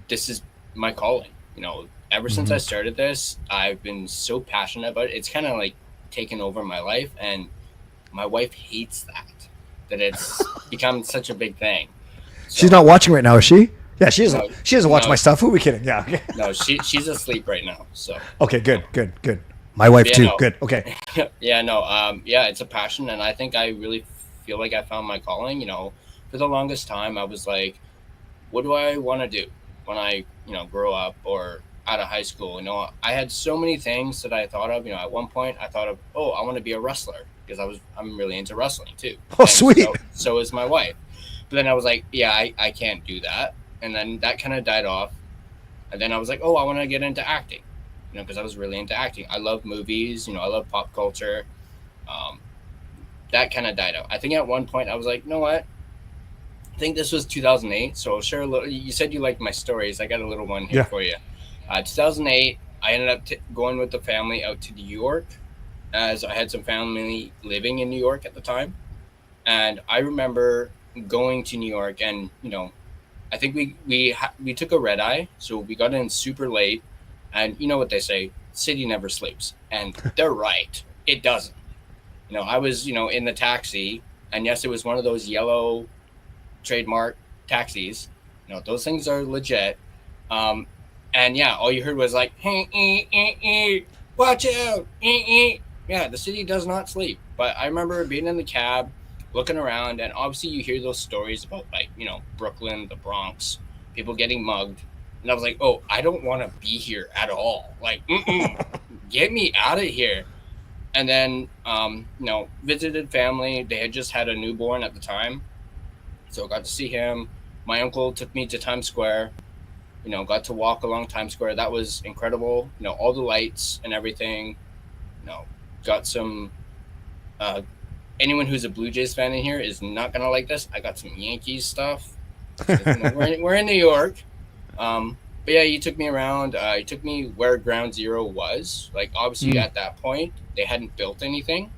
this is my calling. You know, ever since I started this, I've been so passionate about it. It's kind of like taken over my life, and my wife hates that it's become such a big thing. So, she's not watching right now, is she? Yeah, she doesn't watch my stuff. Who are we kidding? Yeah. Okay. No, she's asleep right now. So okay, good. My wife too. No. Good. Okay. Yeah, it's a passion, and I think I really feel like I found my calling. You know, for the longest time, I was like, what do I want to do when I, grow up or out of high school? You know, I had so many things that I thought of. You know, at one point I thought of, I want to be a wrestler because I'm really into wrestling too. Oh, and sweet. So is my wife. But then I was like, I can't do that. And then that kind of died off. And then I was like, I want to get into acting, because I was really into acting. I love movies, I love pop culture. That kind of died out. I think at one point I was like, you know what? I think this was 2008. So I'll share a little. You said you liked my stories. I got a little one here for you. 2008, I ended up going with the family out to New York, as I had some family living in New York at the time. And I remember going to New York, and I think we took a red eye, so we got in super late. And you know what they say, city never sleeps. And they're right. It doesn't. I was, in the taxi, and yes, it was one of those yellow trademark taxis. Those things are legit. And yeah, all you heard was like, hey, watch out. Yeah, the city does not sleep. But I remember being in the cab, looking around, and obviously you hear those stories about Brooklyn, the Bronx, people getting mugged. And I was like, I don't want to be here at all. Like, get me out of here. And then, visited family. They had just had a newborn at the time. So I got to see him. My uncle took me to Times Square. Got to walk along Times Square. That was incredible. All the lights and everything. Got some... anyone who's a Blue Jays fan in here is not going to like this. I got some Yankees stuff. We're in New York. But yeah, he took me around. He took me where Ground Zero was. Like, obviously, at that point, they hadn't built anything.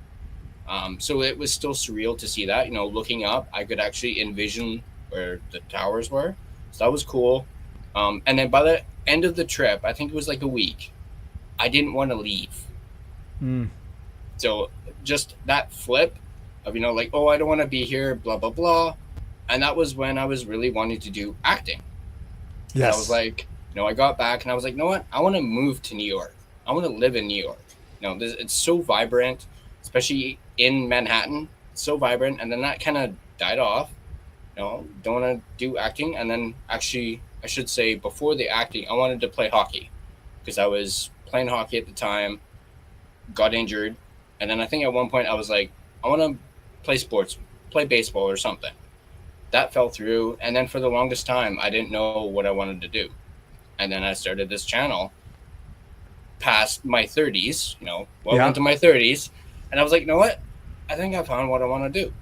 So it was still surreal to see that. Looking up, I could actually envision where the towers were. So that was cool. And then by the end of the trip, I think it was like a week, I didn't want to leave. So just that flip of, I don't want to be here, blah, blah, blah. And that was when I was really wanting to do acting. Yes. I was like, I got back and I was like, you know what? I want to move to New York. I want to live in New York. It's so vibrant, especially in Manhattan. It's so vibrant. And then that kind of died off. Don't want to do acting. And then actually, I should say before the acting, I wanted to play hockey because I was playing hockey at the time, got injured. And then I think at one point I was like, I want to play sports, play baseball or something. That fell through. And then for the longest time, I didn't know what I wanted to do. And then I started this channel past my 30s, into my 30s. And I was like, you know what? I think I found what I want to do.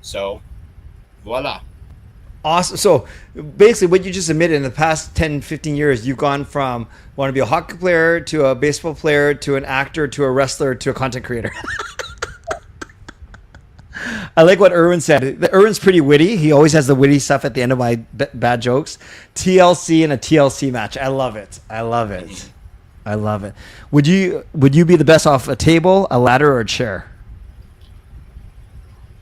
So, voila. Awesome. So basically what you just admitted, in the past 10, 15 years, you've gone from want to be a hockey player to a baseball player to an actor to a wrestler to a content creator. I like what Erwin said. Erwin's pretty witty. He always has the witty stuff at the end of my bad jokes. TLC and a TLC match. I love it. I love it. I love it. Would you be the best off a table, a ladder, or a chair?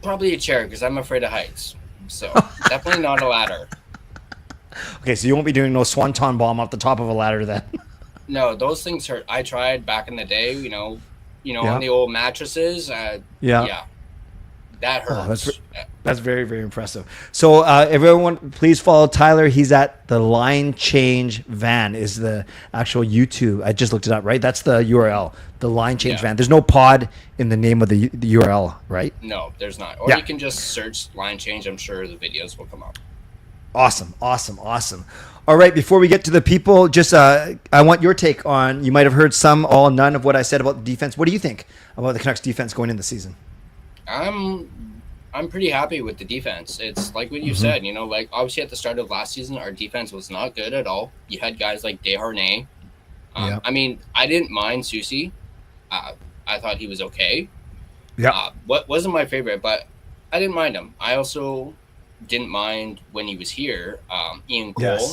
Probably a chair because I'm afraid of heights. So definitely not a ladder. Okay, so you won't be doing no swanton bomb off the top of a ladder then. No, those things hurt. I tried back in the day, on the old mattresses. Yeah. That hurts. That's very, very impressive. So everyone, please follow Tyler. He's at the Line Change Van is the actual YouTube. I just looked it up, right? That's the URL, the Line Change Van. There's no pod in the name of the URL, right? No, there's not. Or you can just search Line Change. I'm sure the videos will come up. Awesome. All right, before we get to the people, just I want your take on, you might have heard some, all, none of what I said about the defense. What do you think about the Canucks defense going into the season? I'm pretty happy with the defense. It's like what you said, like obviously at the start of last season, our defense was not good at all. You had guys like Desharnais. I mean, I didn't mind Susie. I thought he was okay. Yeah. What wasn't my favorite, but I didn't mind him. I also didn't mind when he was here. Ian Cole,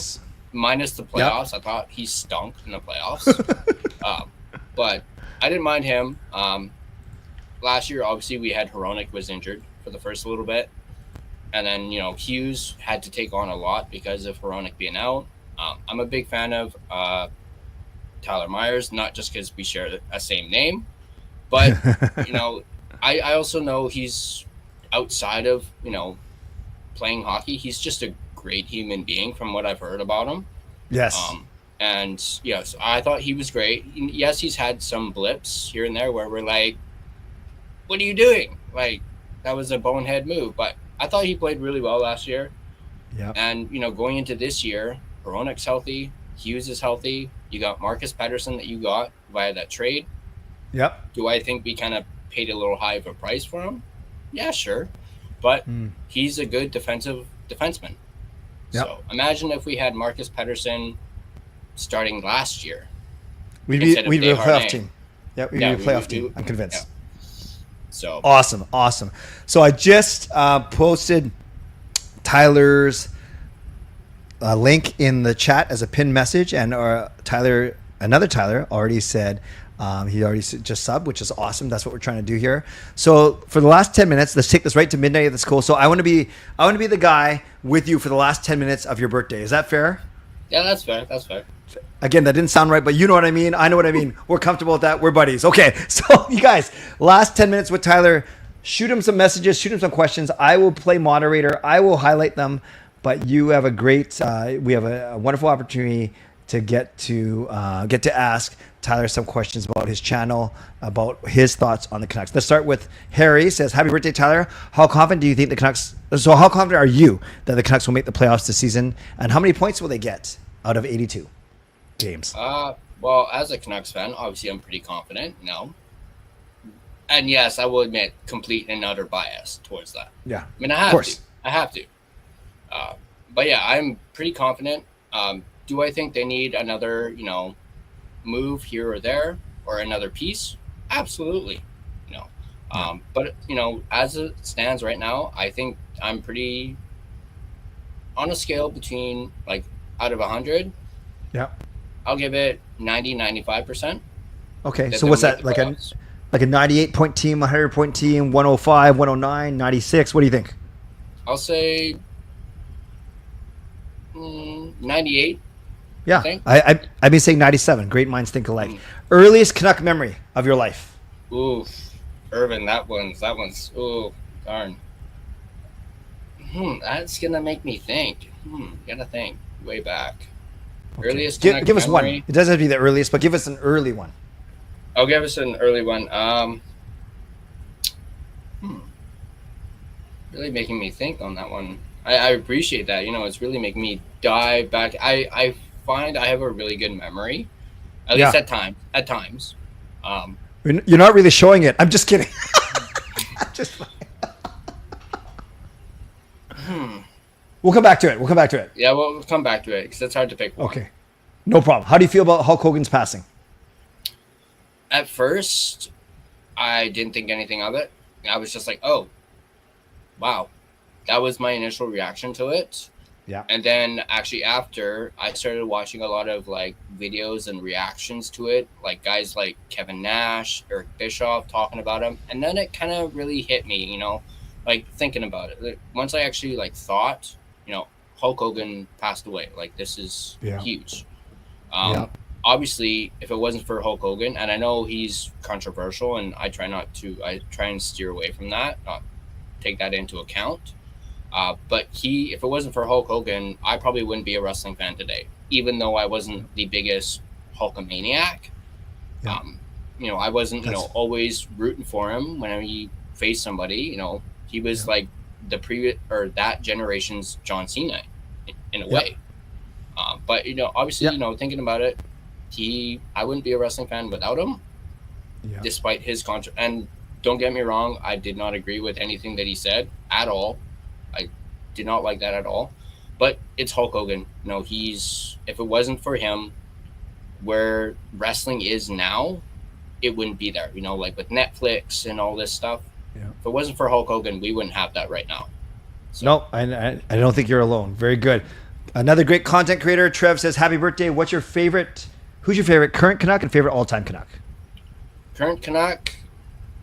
minus the playoffs. I thought he stunk in the playoffs. But I didn't mind him. Last year, obviously, we had Hronek was injured for the first little bit. And then, Hughes had to take on a lot because of Hronek being out. I'm a big fan of Tyler Myers, not just because we share a same name. But, I also know he's outside of, playing hockey. He's just a great human being from what I've heard about him. Yes. And, yes, I thought he was great. Yes, he's had some blips here and there where we're like, what are you doing? Like, that was a bonehead move, but I thought he played really well last year. Yeah. And, going into this year, Hronek's healthy, Hughes is healthy. You got Marcus Pettersson that you got via that trade. Yep. Do I think we kind of paid a little high of a price for him? Yeah, sure. But he's a good defenseman. Yep. So imagine if we had Marcus Pettersson starting last year. We'd be a playoff team. Yep, we'd be a playoff team. I'm convinced. Yeah. So awesome. So I just posted Tyler's link in the chat as a pinned message, and another Tyler already said he already just subbed, which is awesome. That's what we're trying to do here. So for the last 10 minutes, let's take this right to midnight at the school. So I want to be the guy with you for the last 10 minutes of your birthday. Is that fair? Yeah, that's fair. Again, that didn't sound right, but you know what I mean. I know what I mean. We're comfortable with that. We're buddies. Okay, so you guys, last 10 minutes with Tyler. Shoot him some messages. Shoot him some questions. I will play moderator. I will highlight them. But you have a great. We have a wonderful opportunity to get to ask Tyler some questions about his channel, about his thoughts on the Canucks. Let's start with Harry. Says, "Happy birthday, Tyler. How confident do you think the Canucks? So how confident are you that the Canucks will make the playoffs this season? And how many points will they get out of 82 games?" Well, as a Canucks fan, obviously I'm pretty confident. And yes, I will admit complete and utter bias towards that. Yeah, I mean, I have to. But yeah, I'm pretty confident. Do I think they need another, move here or there or another piece? Absolutely. But as it stands right now, I think I'm pretty on a scale between out of 100. Yeah. I'll give it 90-95%. Okay, so what's that, like a 98-point team, 100-point team, 105, 109, 96? What do you think? I'll say 98. Yeah, I've been saying 97. Great minds think alike. Earliest Canuck memory of your life? Ooh, Irvin, that one's ooh, darn. That's gonna make me think. Gotta think way back. Okay. Earliest Give us one. memory. It doesn't have to be the earliest, but give us an early one. I'll give us an early one. Really making me think on that one. I appreciate that. It's really making me dive back. I find I have a really good memory, at least at times. You're not really showing it. I'm just kidding. Just. We'll come back to it. Yeah, we'll come back to it because it's hard to pick one. Okay. No problem. How do you feel about Hulk Hogan's passing? At first, I didn't think anything of it. I was just like, oh, wow. That was my initial reaction to it. Yeah. And then actually after, I started watching a lot of like videos and reactions to it, like guys like Kevin Nash, Eric Bischoff talking about him. And then it kind of really hit me, like thinking about it. Like, once I actually like thought, Hulk Hogan passed away. Like this is huge. Obviously, if it wasn't for Hulk Hogan, and I know he's controversial, and I try and steer away from that, not take that into account. But if it wasn't for Hulk Hogan, I probably wouldn't be a wrestling fan today, even though I wasn't the biggest Hulkamaniac. Yeah. I wasn't, always rooting for him when he faced somebody. He was like the previous or that generation's John Cena in a way. But obviously, thinking about it, I wouldn't be a wrestling fan without him, despite his contract. And don't get me wrong, I did not agree with anything that he said at all. I did not like that at all. But it's Hulk Hogan. If it wasn't for him, where wrestling is now, it wouldn't be there. Like with Netflix and all this stuff. Yeah. If it wasn't for Hulk Hogan, we wouldn't have that right now. So. No, I don't think you're alone. Very good. Another great content creator, Trev, says, happy birthday. Who's your favorite current Canuck and favorite all-time Canuck? Current Canuck,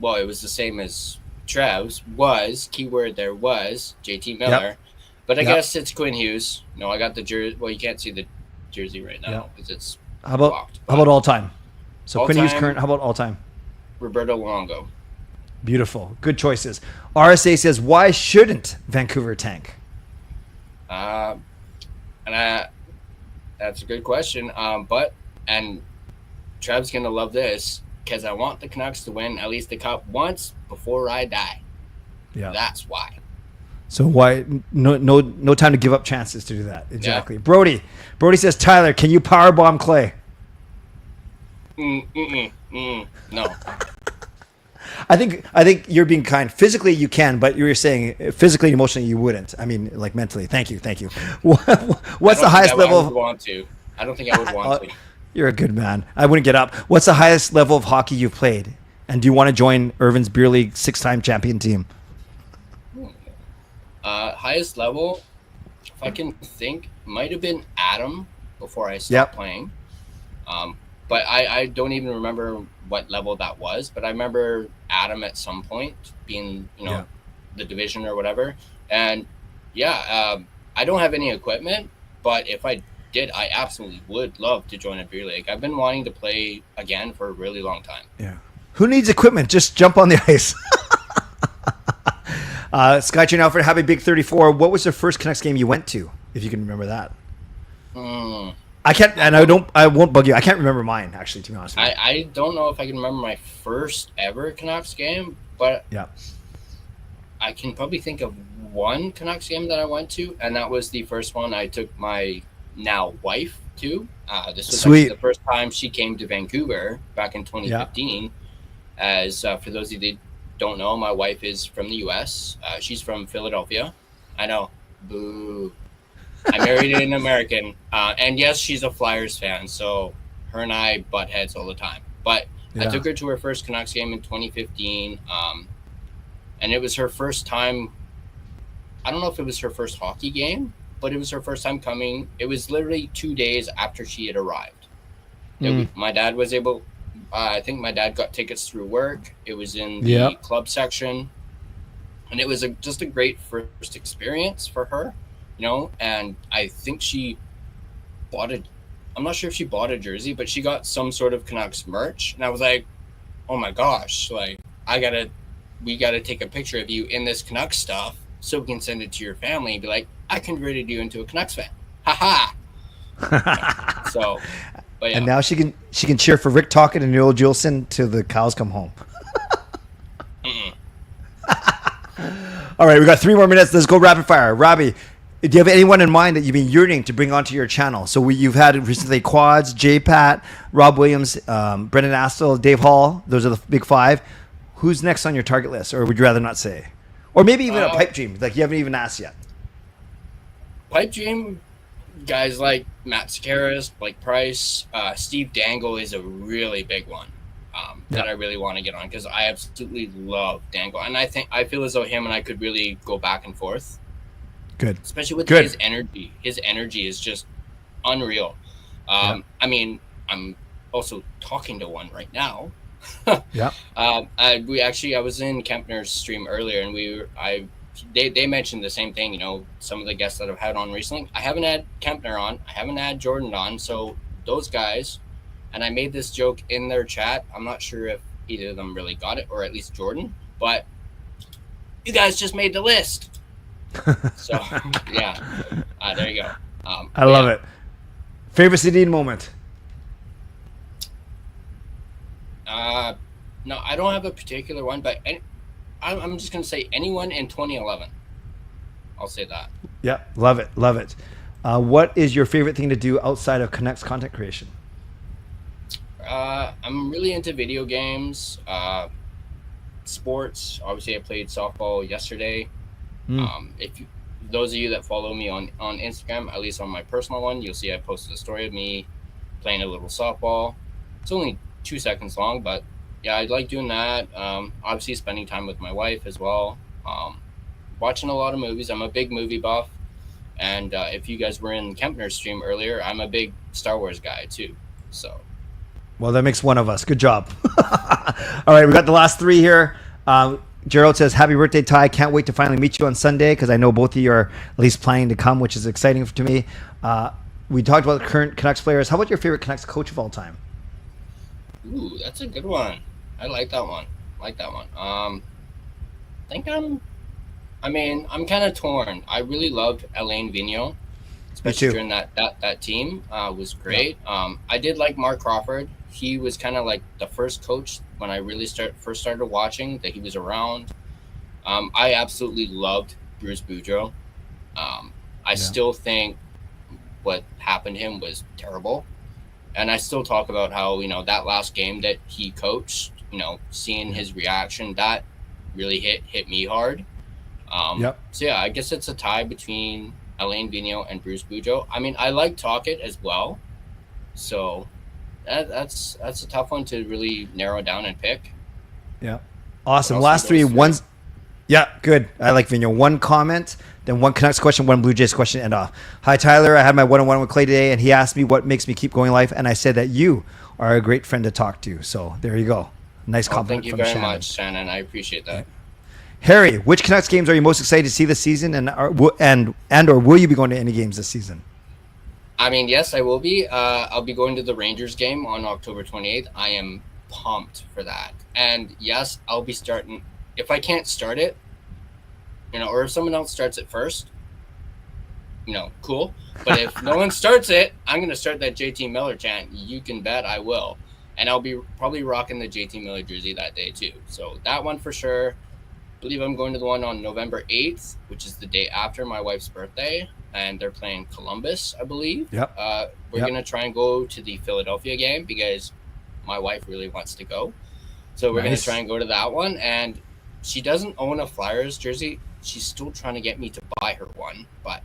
well, it was the same as Trev's, keyword there was, JT Miller. Yep. But I guess it's Quinn Hughes. No, I got the jersey. Well, you can't see the jersey right now because it's blocked. How about all-time? So Quinn Hughes current, how about all-time? Roberto Luongo. Beautiful. Good choices. RSA says, why shouldn't Vancouver tank? That's a good question. And Trev's going to love this because I want the Canucks to win at least the cup once before I die. Yeah. That's why. So why no time to give up chances to do that. Exactly. Yeah. Brody says, Tyler, can you powerbomb Clay? No. I think you're being kind. Physically, you can, but you were saying physically and emotionally, you wouldn't. I mean, like mentally. Thank you. What's the highest level? I don't think I would want to. You're a good man. I wouldn't get up. What's the highest level of hockey you've played? And do you want to join Irvin's Beer League 6-time champion team? Highest level, if I can think, might have been Adam before I stopped playing. But I don't even remember what level that was. But I remember Adam at some point being, the division or whatever. And I don't have any equipment, but if I did, I absolutely would love to join a beer league. I've been wanting to play again for a really long time. Yeah. Who needs equipment? Just jump on the ice. Skytrain Alfred, have a big 34. What was the first Canucks game you went to, if you can remember that? I can't, and I won't bug you. I can't remember mine, actually, to be honest with you. I don't know if I can remember my first ever Canucks game, but I can probably think of one Canucks game that I went to, and that was the first one I took my now wife to. This was actually the first time she came to Vancouver back in 2015. As for those of you that don't know, my wife is from the U.S. She's from Philadelphia. I know. Boo. I married an American. And yes, she's a Flyers fan, so her and I butt heads all the time. But I took her to her first Canucks game in 2015. And it was her first time. I don't know if it was her first hockey game, but it was her first time coming. It was literally 2 days after she had arrived. My dad was able... I think my dad got tickets through work. It was in the club section. And it was just a great first experience for her, and I think she bought I'm not sure if she bought a jersey, but she got some sort of Canucks merch. And I was like, oh my gosh, like we got to take a picture of you in this Canucks stuff. so we can send it to your family and be like, I converted you into a Canucks fan. Ha ha. So, but yeah. And now she can cheer for Rick Tocchet and Noel Juleson till the cows come home. All right, we got 3 more minutes. Let's go rapid fire. Robbie, do you have anyone in mind that you've been yearning to bring onto your channel? So you've had recently Quads, J-Pat, Rob Williams, Brendan Astle, Dave Hall. Those are the big 5. Who's next on your target list, or would you rather not say? Or maybe even a pipe dream, like you haven't even asked yet. Pipe dream, guys like Matt Sakaris, Blake Price, Steve Dangle is a really big one that I really want to get on, because I absolutely love Dangle, and I feel as though him and I could really go back and forth. Good, especially with his energy. His energy is just unreal. I mean, I'm also talking to one right now. Yeah. I was in Kempner's stream earlier, and they mentioned the same thing. You know, some of the guests that I've had on recently. I haven't had Kempner on. I haven't had Jordan on. So those guys, and I made this joke in their chat. I'm not sure if either of them really got it, or at least Jordan. But you guys just made the list. So yeah, there you go. I love it. Favorite Sedin moment? No, I don't have a particular one, but I'm just gonna say anyone in 2011. I'll say that. Yeah, love it, love it. What is your favorite thing to do outside of Canucks content creation? I'm really into video games, sports. Obviously, I played softball yesterday. Those of you that follow me on Instagram, at least on my personal one, you'll see I posted a story of me playing a little softball. It's only 2 seconds long, but yeah, I like doing that. Obviously, spending time with my wife as well. Watching a lot of movies. I'm a big movie buff, and if you guys were in Kempner's stream earlier, I'm a big Star Wars guy too. So, well, that makes one of us. Good job. All right, we got the last 3 here. Gerald says, happy birthday, Ty. Can't wait to finally meet you on Sunday, because I know both of you are at least planning to come, which is exciting to me. We talked about current Canucks players. How about your favorite Canucks coach of all time? Ooh, that's a good one. I like that one. I think I'm kind of torn. I really loved Alain Vigneault, especially during that team. Was great. Yeah. I did like Mark Crawford. He was kind of like the first coach when I really first started watching that he was around. I absolutely loved Bruce Boudreau. I still think what happened to him was terrible. And I still talk about how, that last game that he coached, seeing his reaction, that really hit me hard. So yeah, I guess it's a tie between Alain Vigneault and Bruce Boudreau. I mean, I like Tocchet as well. So that's a tough one to really narrow down and pick. Yeah. Awesome. Last 3 ones. Yeah, good. I like Vigneault. 1 comment, then 1 Canucks question, 1 Blue Jays question, and off. Hi, Tyler. I had my one-on-one with Clay today, and he asked me what makes me keep going in life, and I said that you are a great friend to talk to. So there you go. Nice compliment from Shannon. Thank you very much, Shannon. I appreciate that. Harry, which Canucks games are you most excited to see this season, and or will you be going to any games this season? I mean, yes, I will be. I'll be going to the Rangers game on October 28th. I am pumped for that. And yes, I'll be starting. If I can't start it, or if someone else starts it first, cool. But if no one starts it, I'm going to start that JT Miller chant. You can bet I will. And I'll be probably rocking the JT Miller jersey that day too. So that one for sure. I believe I'm going to the one on November 8th, which is the day after my wife's birthday. And they're playing Columbus, I believe. Yep. We're going to try and go to the Philadelphia game because my wife really wants to go. So we're going to try and go to that one. And she doesn't own a Flyers jersey. She's still trying to get me to buy her one, but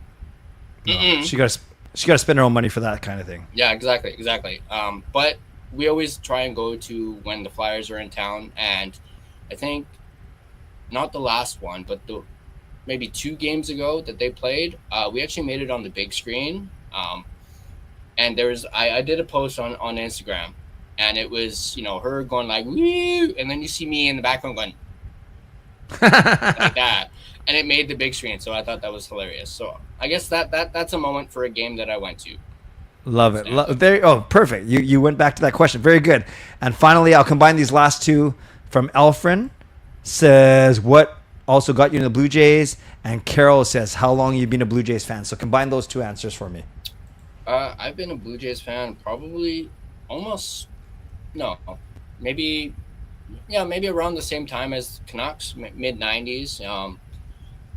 she got to spend her own money for that kind of thing. Yeah, exactly. But we always try and go to when the Flyers are in town, and I think not the last one, but maybe 2 games ago that they played, we actually made it on the big screen. And I did a post on Instagram, and it was her going like woo, and then you see me in the background going like that, and it made the big screen. So I thought that was hilarious. So I guess that's a moment for a game that I went to. Love it. Perfect. You went back to that question. Very good. And finally, I'll combine these last 2 from Elfrin. Says, what also got you in the Blue Jays, and Carol says, how long you been a Blue Jays fan? So combine those two answers for me. I've been a Blue Jays fan probably almost maybe around the same time as Canucks, mid 90s.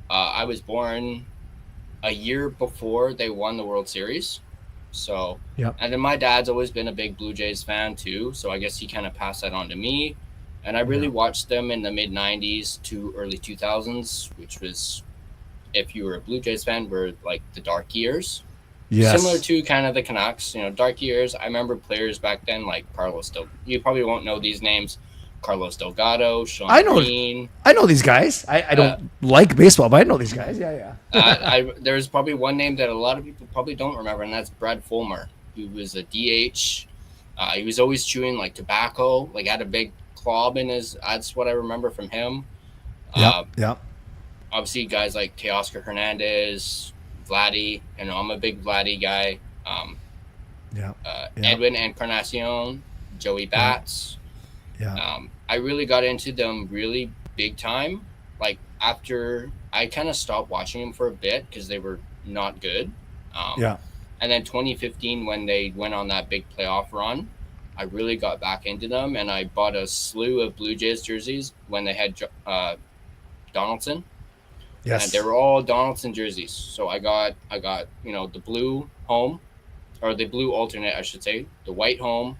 I was born a year before they won the World Series. So, and then my dad's always been a big Blue Jays fan too. So I guess he kind of passed that on to me. And I really watched them in the mid 90s to early 2000s, which was, if you were a Blue Jays fan, were like the dark years. Yes. Similar to kind of the Canucks, dark years. I remember players back then like Carlos you probably won't know these names. Carlos Delgado, Sean Green. I know these guys. I don't like baseball, but I know these guys. Yeah. There's probably one name that a lot of people probably don't remember, and that's Brad Fulmer, who was a DH. He was always chewing like tobacco, like had a big club in his. That's what I remember from him. Yeah. Obviously, guys like Teoscar Hernandez, Vladdy. I'm a big Vladdy guy. Edwin Encarnacion, Joey Bats. I really got into them really big time. Like after I kind of stopped watching them for a bit because they were not good. And then 2015, when they went on that big playoff run, I really got back into them, and I bought a slew of Blue Jays jerseys when they had Donaldson. Yes. And they were all Donaldson jerseys. So I got the blue home, or the blue alternate, I should say, the white home,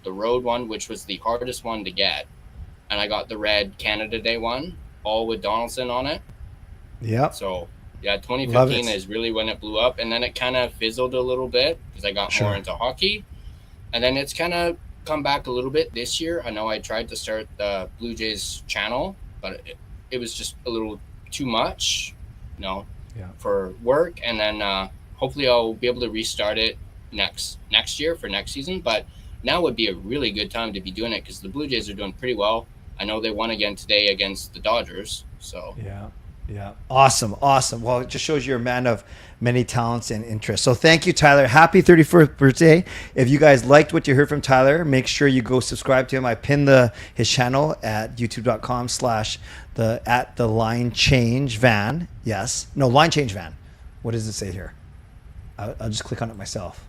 the road one, which was the hardest one to get, and I got the red Canada Day one, all with Donaldson on it. So 2015 is really when it blew up, and then it kind of fizzled a little bit because I got more into hockey, and then it's kind of come back a little bit this year. I know I tried to start the Blue Jays channel, but it was just a little too much, for work, and then hopefully I'll be able to restart it next year for next season. But now would be a really good time to be doing it because the Blue Jays are doing pretty well. I know they won again today against the Dodgers. So awesome. Well, it just shows you're a man of many talents and interests. So thank you, Tyler. Happy 31st birthday. If you guys liked what you heard from Tyler, make sure you go subscribe to him. I pinned his channel at youtube.com/the line change van. Yes. No, line change van. What does it say here? I'll just click on it myself.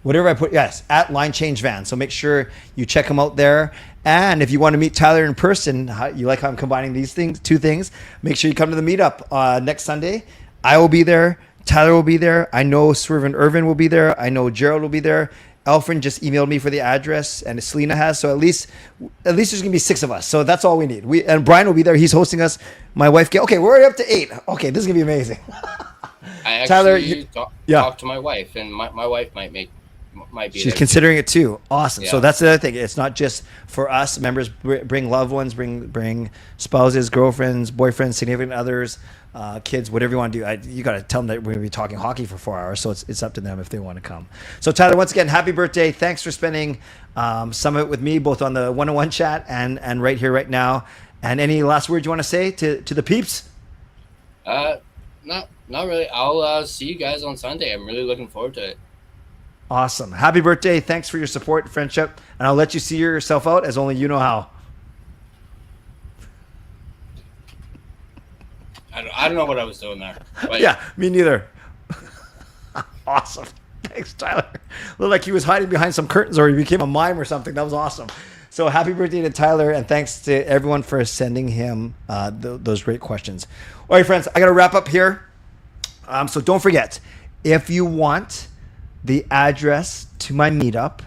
Whatever I put, yes, at Line Change Van. So make sure you check him out there. And if you want to meet Tyler in person, you like how I'm combining these two things, make sure you come to the meetup next Sunday. I will be there. Tyler will be there. I know Swerve and Irvin will be there. I know Gerald will be there. Alfred just emailed me for the address, and Selena has. So at least there's going to be 6 of us. So that's all we need. And Brian will be there. He's hosting us. My wife, okay, we're already up to 8. Okay, this is going to be amazing. I actually Tyler, talked to my wife, and my wife might be she's considering it too. Awesome. So that's the other thing. It's not just for us. Members bring loved ones, bring spouses, girlfriends, boyfriends, significant others, kids, whatever you want to do. You got to tell them that we're going to be talking hockey for 4 hours. So it's up to them if they want to come. So Tyler, once again, happy birthday. Thanks for spending some of it with me, both on the one-on-one chat and right here, right now. And any last words you want to say to the peeps? Not really. I'll see you guys on Sunday. I'm really looking forward to it. Awesome. Happy birthday. Thanks for your support and friendship. And I'll let you see yourself out as only you know how. I don't know what I was doing there. But yeah, me neither. Awesome. Thanks, Tyler. Looked like he was hiding behind some curtains or he became a mime or something. That was awesome. So happy birthday to Tyler, and thanks to everyone for sending him those great questions. All right, friends, I got to wrap up here. So don't forget, if you want the address to my meetup,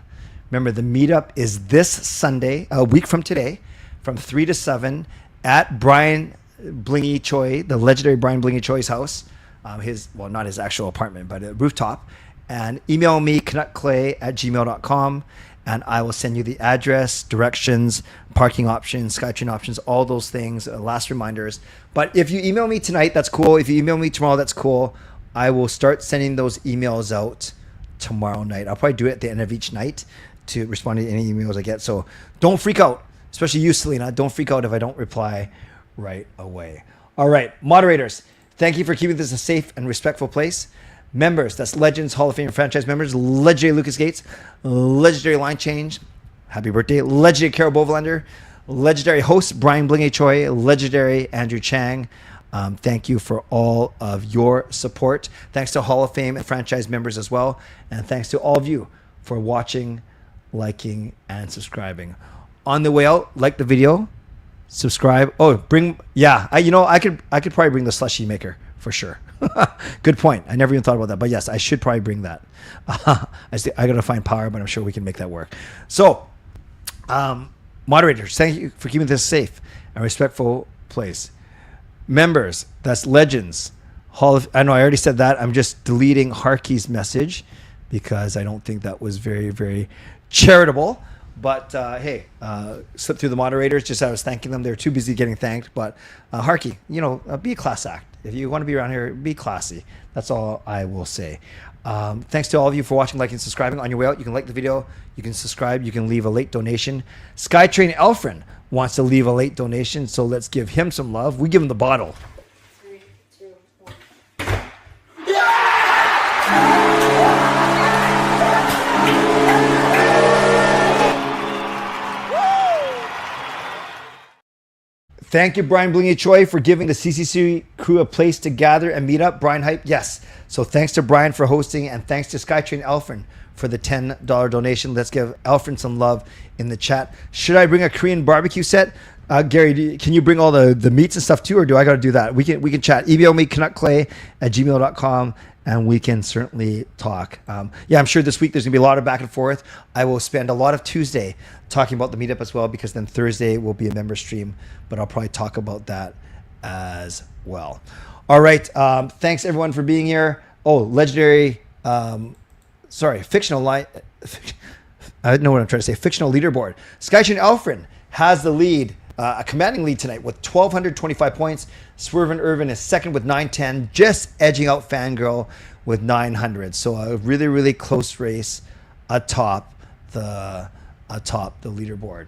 remember the meetup is this Sunday, a week from today, from 3 to 7 at Brian Blingy Choi, the legendary Brian Blingy Choi's house. Not his actual apartment, but a rooftop. And email me, canuckclay@gmail.com, and I will send you the address, directions, parking options, SkyTrain options, all those things, last reminders. But if you email me tonight, that's cool. If you email me tomorrow, that's cool. I will start sending those emails out tomorrow night. I'll probably do it at the end of each night to respond to any emails I get. So don't freak out, especially you, Selena. Don't freak out if I don't reply right away. All right, moderators, thank you for keeping this a safe and respectful place. Members, that's Legends, Hall of Fame franchise members, legendary Lucas Gates, legendary Line Change, happy birthday, legendary Carol Bovelander, legendary host Brian Blingy Choi, legendary Andrew Chang. Thank you for all of your support. Thanks to Hall of Fame and franchise members as well. And thanks to all of you for watching, liking, and subscribing. On the way out, like the video, subscribe. Oh, I could probably bring the slushy maker for sure. Good point. I never even thought about that. But yes, I should probably bring that. I got to find power, but I'm sure we can make that work. So, moderators, thank you for keeping this safe and respectful place. Members, that's legends. I know I already said that. I'm just deleting Harkey's message because I don't think that was very, very charitable. But hey, slip through the moderators. Just I was thanking them. They're too busy getting thanked. But Harkey, be a class act. If you want to be around here, be classy. That's all I will say. Thanks to all of you for watching, liking, and subscribing. On your way out, you can like the video, you can subscribe, you can leave a late donation. Skytrain Elfrin wants to leave a late donation, so let's give him some love. We give him the bottle. 3, 2, 1. Thank you, Brian Blingy Choi, for giving the CCC Crew a place to gather and meet up. Brian Hype, yes. So thanks to Brian for hosting, and thanks to Skytrain Elfrin for the $10 donation. Let's give Elfrin some love in the chat. Should I bring a Korean barbecue set? Gary, can you bring all the meats and stuff too, or do I got to do that? We can chat. Email me, canuckclay@gmail.com, and we can certainly talk. I'm sure this week there's going to be a lot of back and forth. I will spend a lot of Tuesday talking about the meetup as well, because then Thursday will be a member stream, but I'll probably talk about that as well. All right. Thanks everyone for being here. Oh, legendary, fictional line. I know what I'm trying to say. Fictional leaderboard. Skytrain Elfrin has the lead, a commanding lead tonight with 1,225 points. Swervin Irvin is second with 910, just edging out Fangirl with 900. So a really, really close race atop the leaderboard.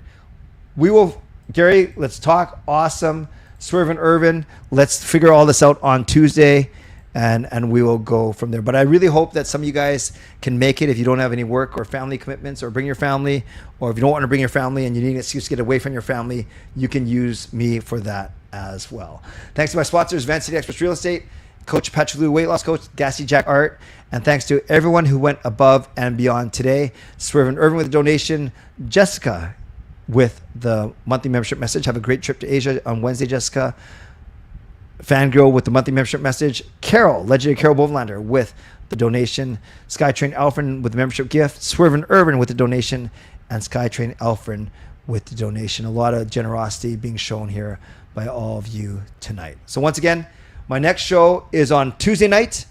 Gary, let's talk. Awesome. Swervin Irvin, let's figure all this out on Tuesday, and we will go from there. But I really hope that some of you guys can make it if you don't have any work or family commitments, or bring your family, or if you don't want to bring your family and you need an excuse to get away from your family, you can use me for that as well. Thanks to my sponsors, Vancouver Experts Real Estate, Coach Patrick Lou, Weight Loss Coach, Gassy Jack Art, and thanks to everyone who went above and beyond today. Swervin Irvin with a donation, Jessica with the monthly membership message. Have a great trip to Asia on Wednesday, Jessica. Fangirl with the monthly membership message. Carol, legendary Carol Bovenlander with the donation. Skytrain Elfrin with the membership gift. Swervin Irvin with the donation. And Skytrain Elfrin with the donation. A lot of generosity being shown here by all of you tonight. So once again, my next show is on Tuesday night.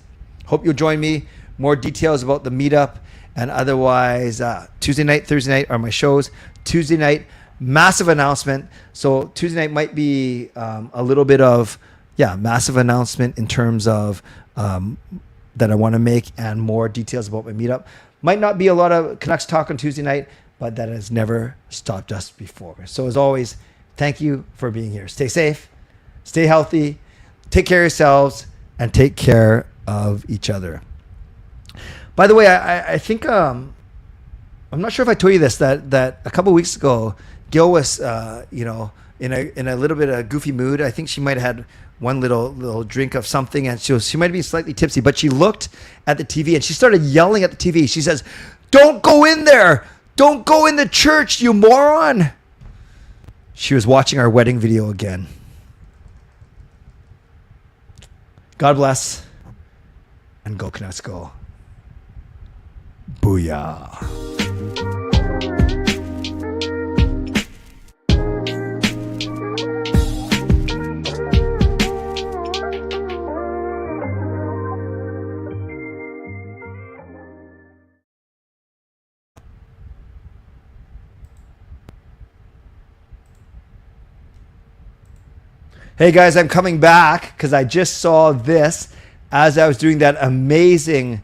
Hope you'll join me. More details about the meetup, and otherwise Tuesday night, Thursday night are my shows. Tuesday night, massive announcement. So Tuesday night might be a little bit of massive announcement in terms of that I want to make, and more details about my meetup. Might not be a lot of Canucks talk on Tuesday night, but that has never stopped us before. So as always, thank you for being here. Stay safe, stay healthy, take care of yourselves, and take care of each other. By the way, I think I'm not sure if I told you this, that a couple of weeks ago, Gil was in a little bit of a goofy mood. I think she might have had one little drink of something, and she might be slightly tipsy, but she looked at the TV and she started yelling at the TV. She says, "Don't go in there! Don't go in the church, you moron!" She was watching our wedding video again. God bless, and go Canucks go. Booyah. Hey guys, I'm coming back because I just saw this as I was doing that amazing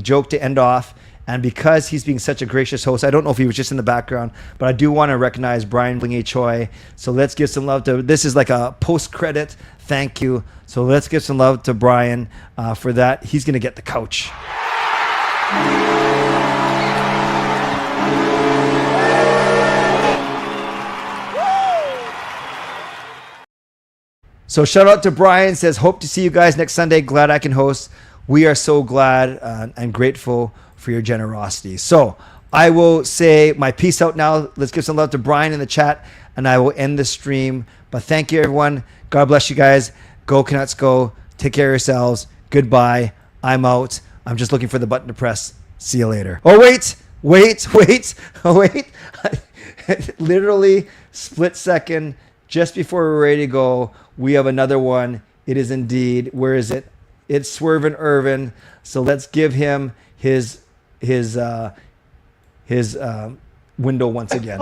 joke to end off. And because he's being such a gracious host, I don't know if he was just in the background, but I do want to recognize Brian Blingy Choi. So let's give some love to, this is like a post-credit thank you. So let's give some love to Brian for that. He's going to get the couch. So shout out to Brian, says, hope to see you guys next Sunday. Glad I can host. We are so glad and grateful for your generosity. So I will say my peace out now. Let's give some love to Brian in the chat, and I will end the stream. But thank you, everyone. God bless you guys. Go Canucks, go. Take care of yourselves. Goodbye. I'm out. I'm just looking for the button to press. See you later. Oh, wait. Oh, wait. Literally split second just before we're ready to go. We have another one. It is indeed. Where is it? It's Swervin' Irvin. So let's give him his window once again.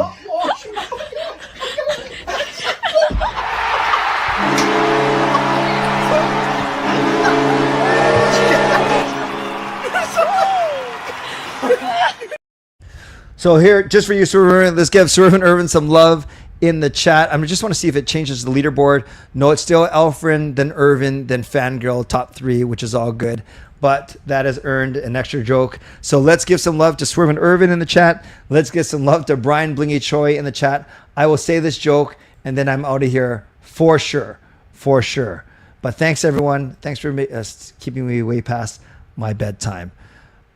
So here, just for you, Swervin', let's give Swervin' Irvin some love in the chat. I just want to see if it changes the leaderboard. No, it's still Elfrin, then Irvin, then Fangirl, top 3, which is all good. But that has earned an extra joke. So let's give some love to Swervin' Irvin in the chat. Let's give some love to Brian Blingy Choi in the chat. I will say this joke, and then I'm out of here for sure. But thanks, everyone. Thanks for keeping me way past my bedtime.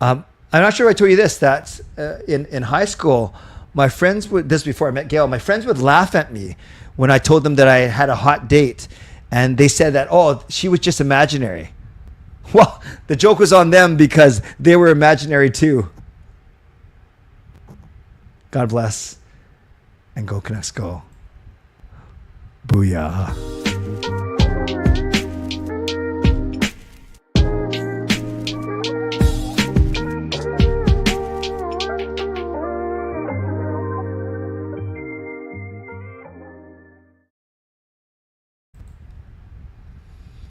I'm not sure if I told you this, that in high school, my friends would, this before I met Gail, my friends would laugh at me when I told them that I had a hot date. And they said that, oh, she was just imaginary. Well, the joke was on them because they were imaginary too. God bless. And go Canucks go. Booyah.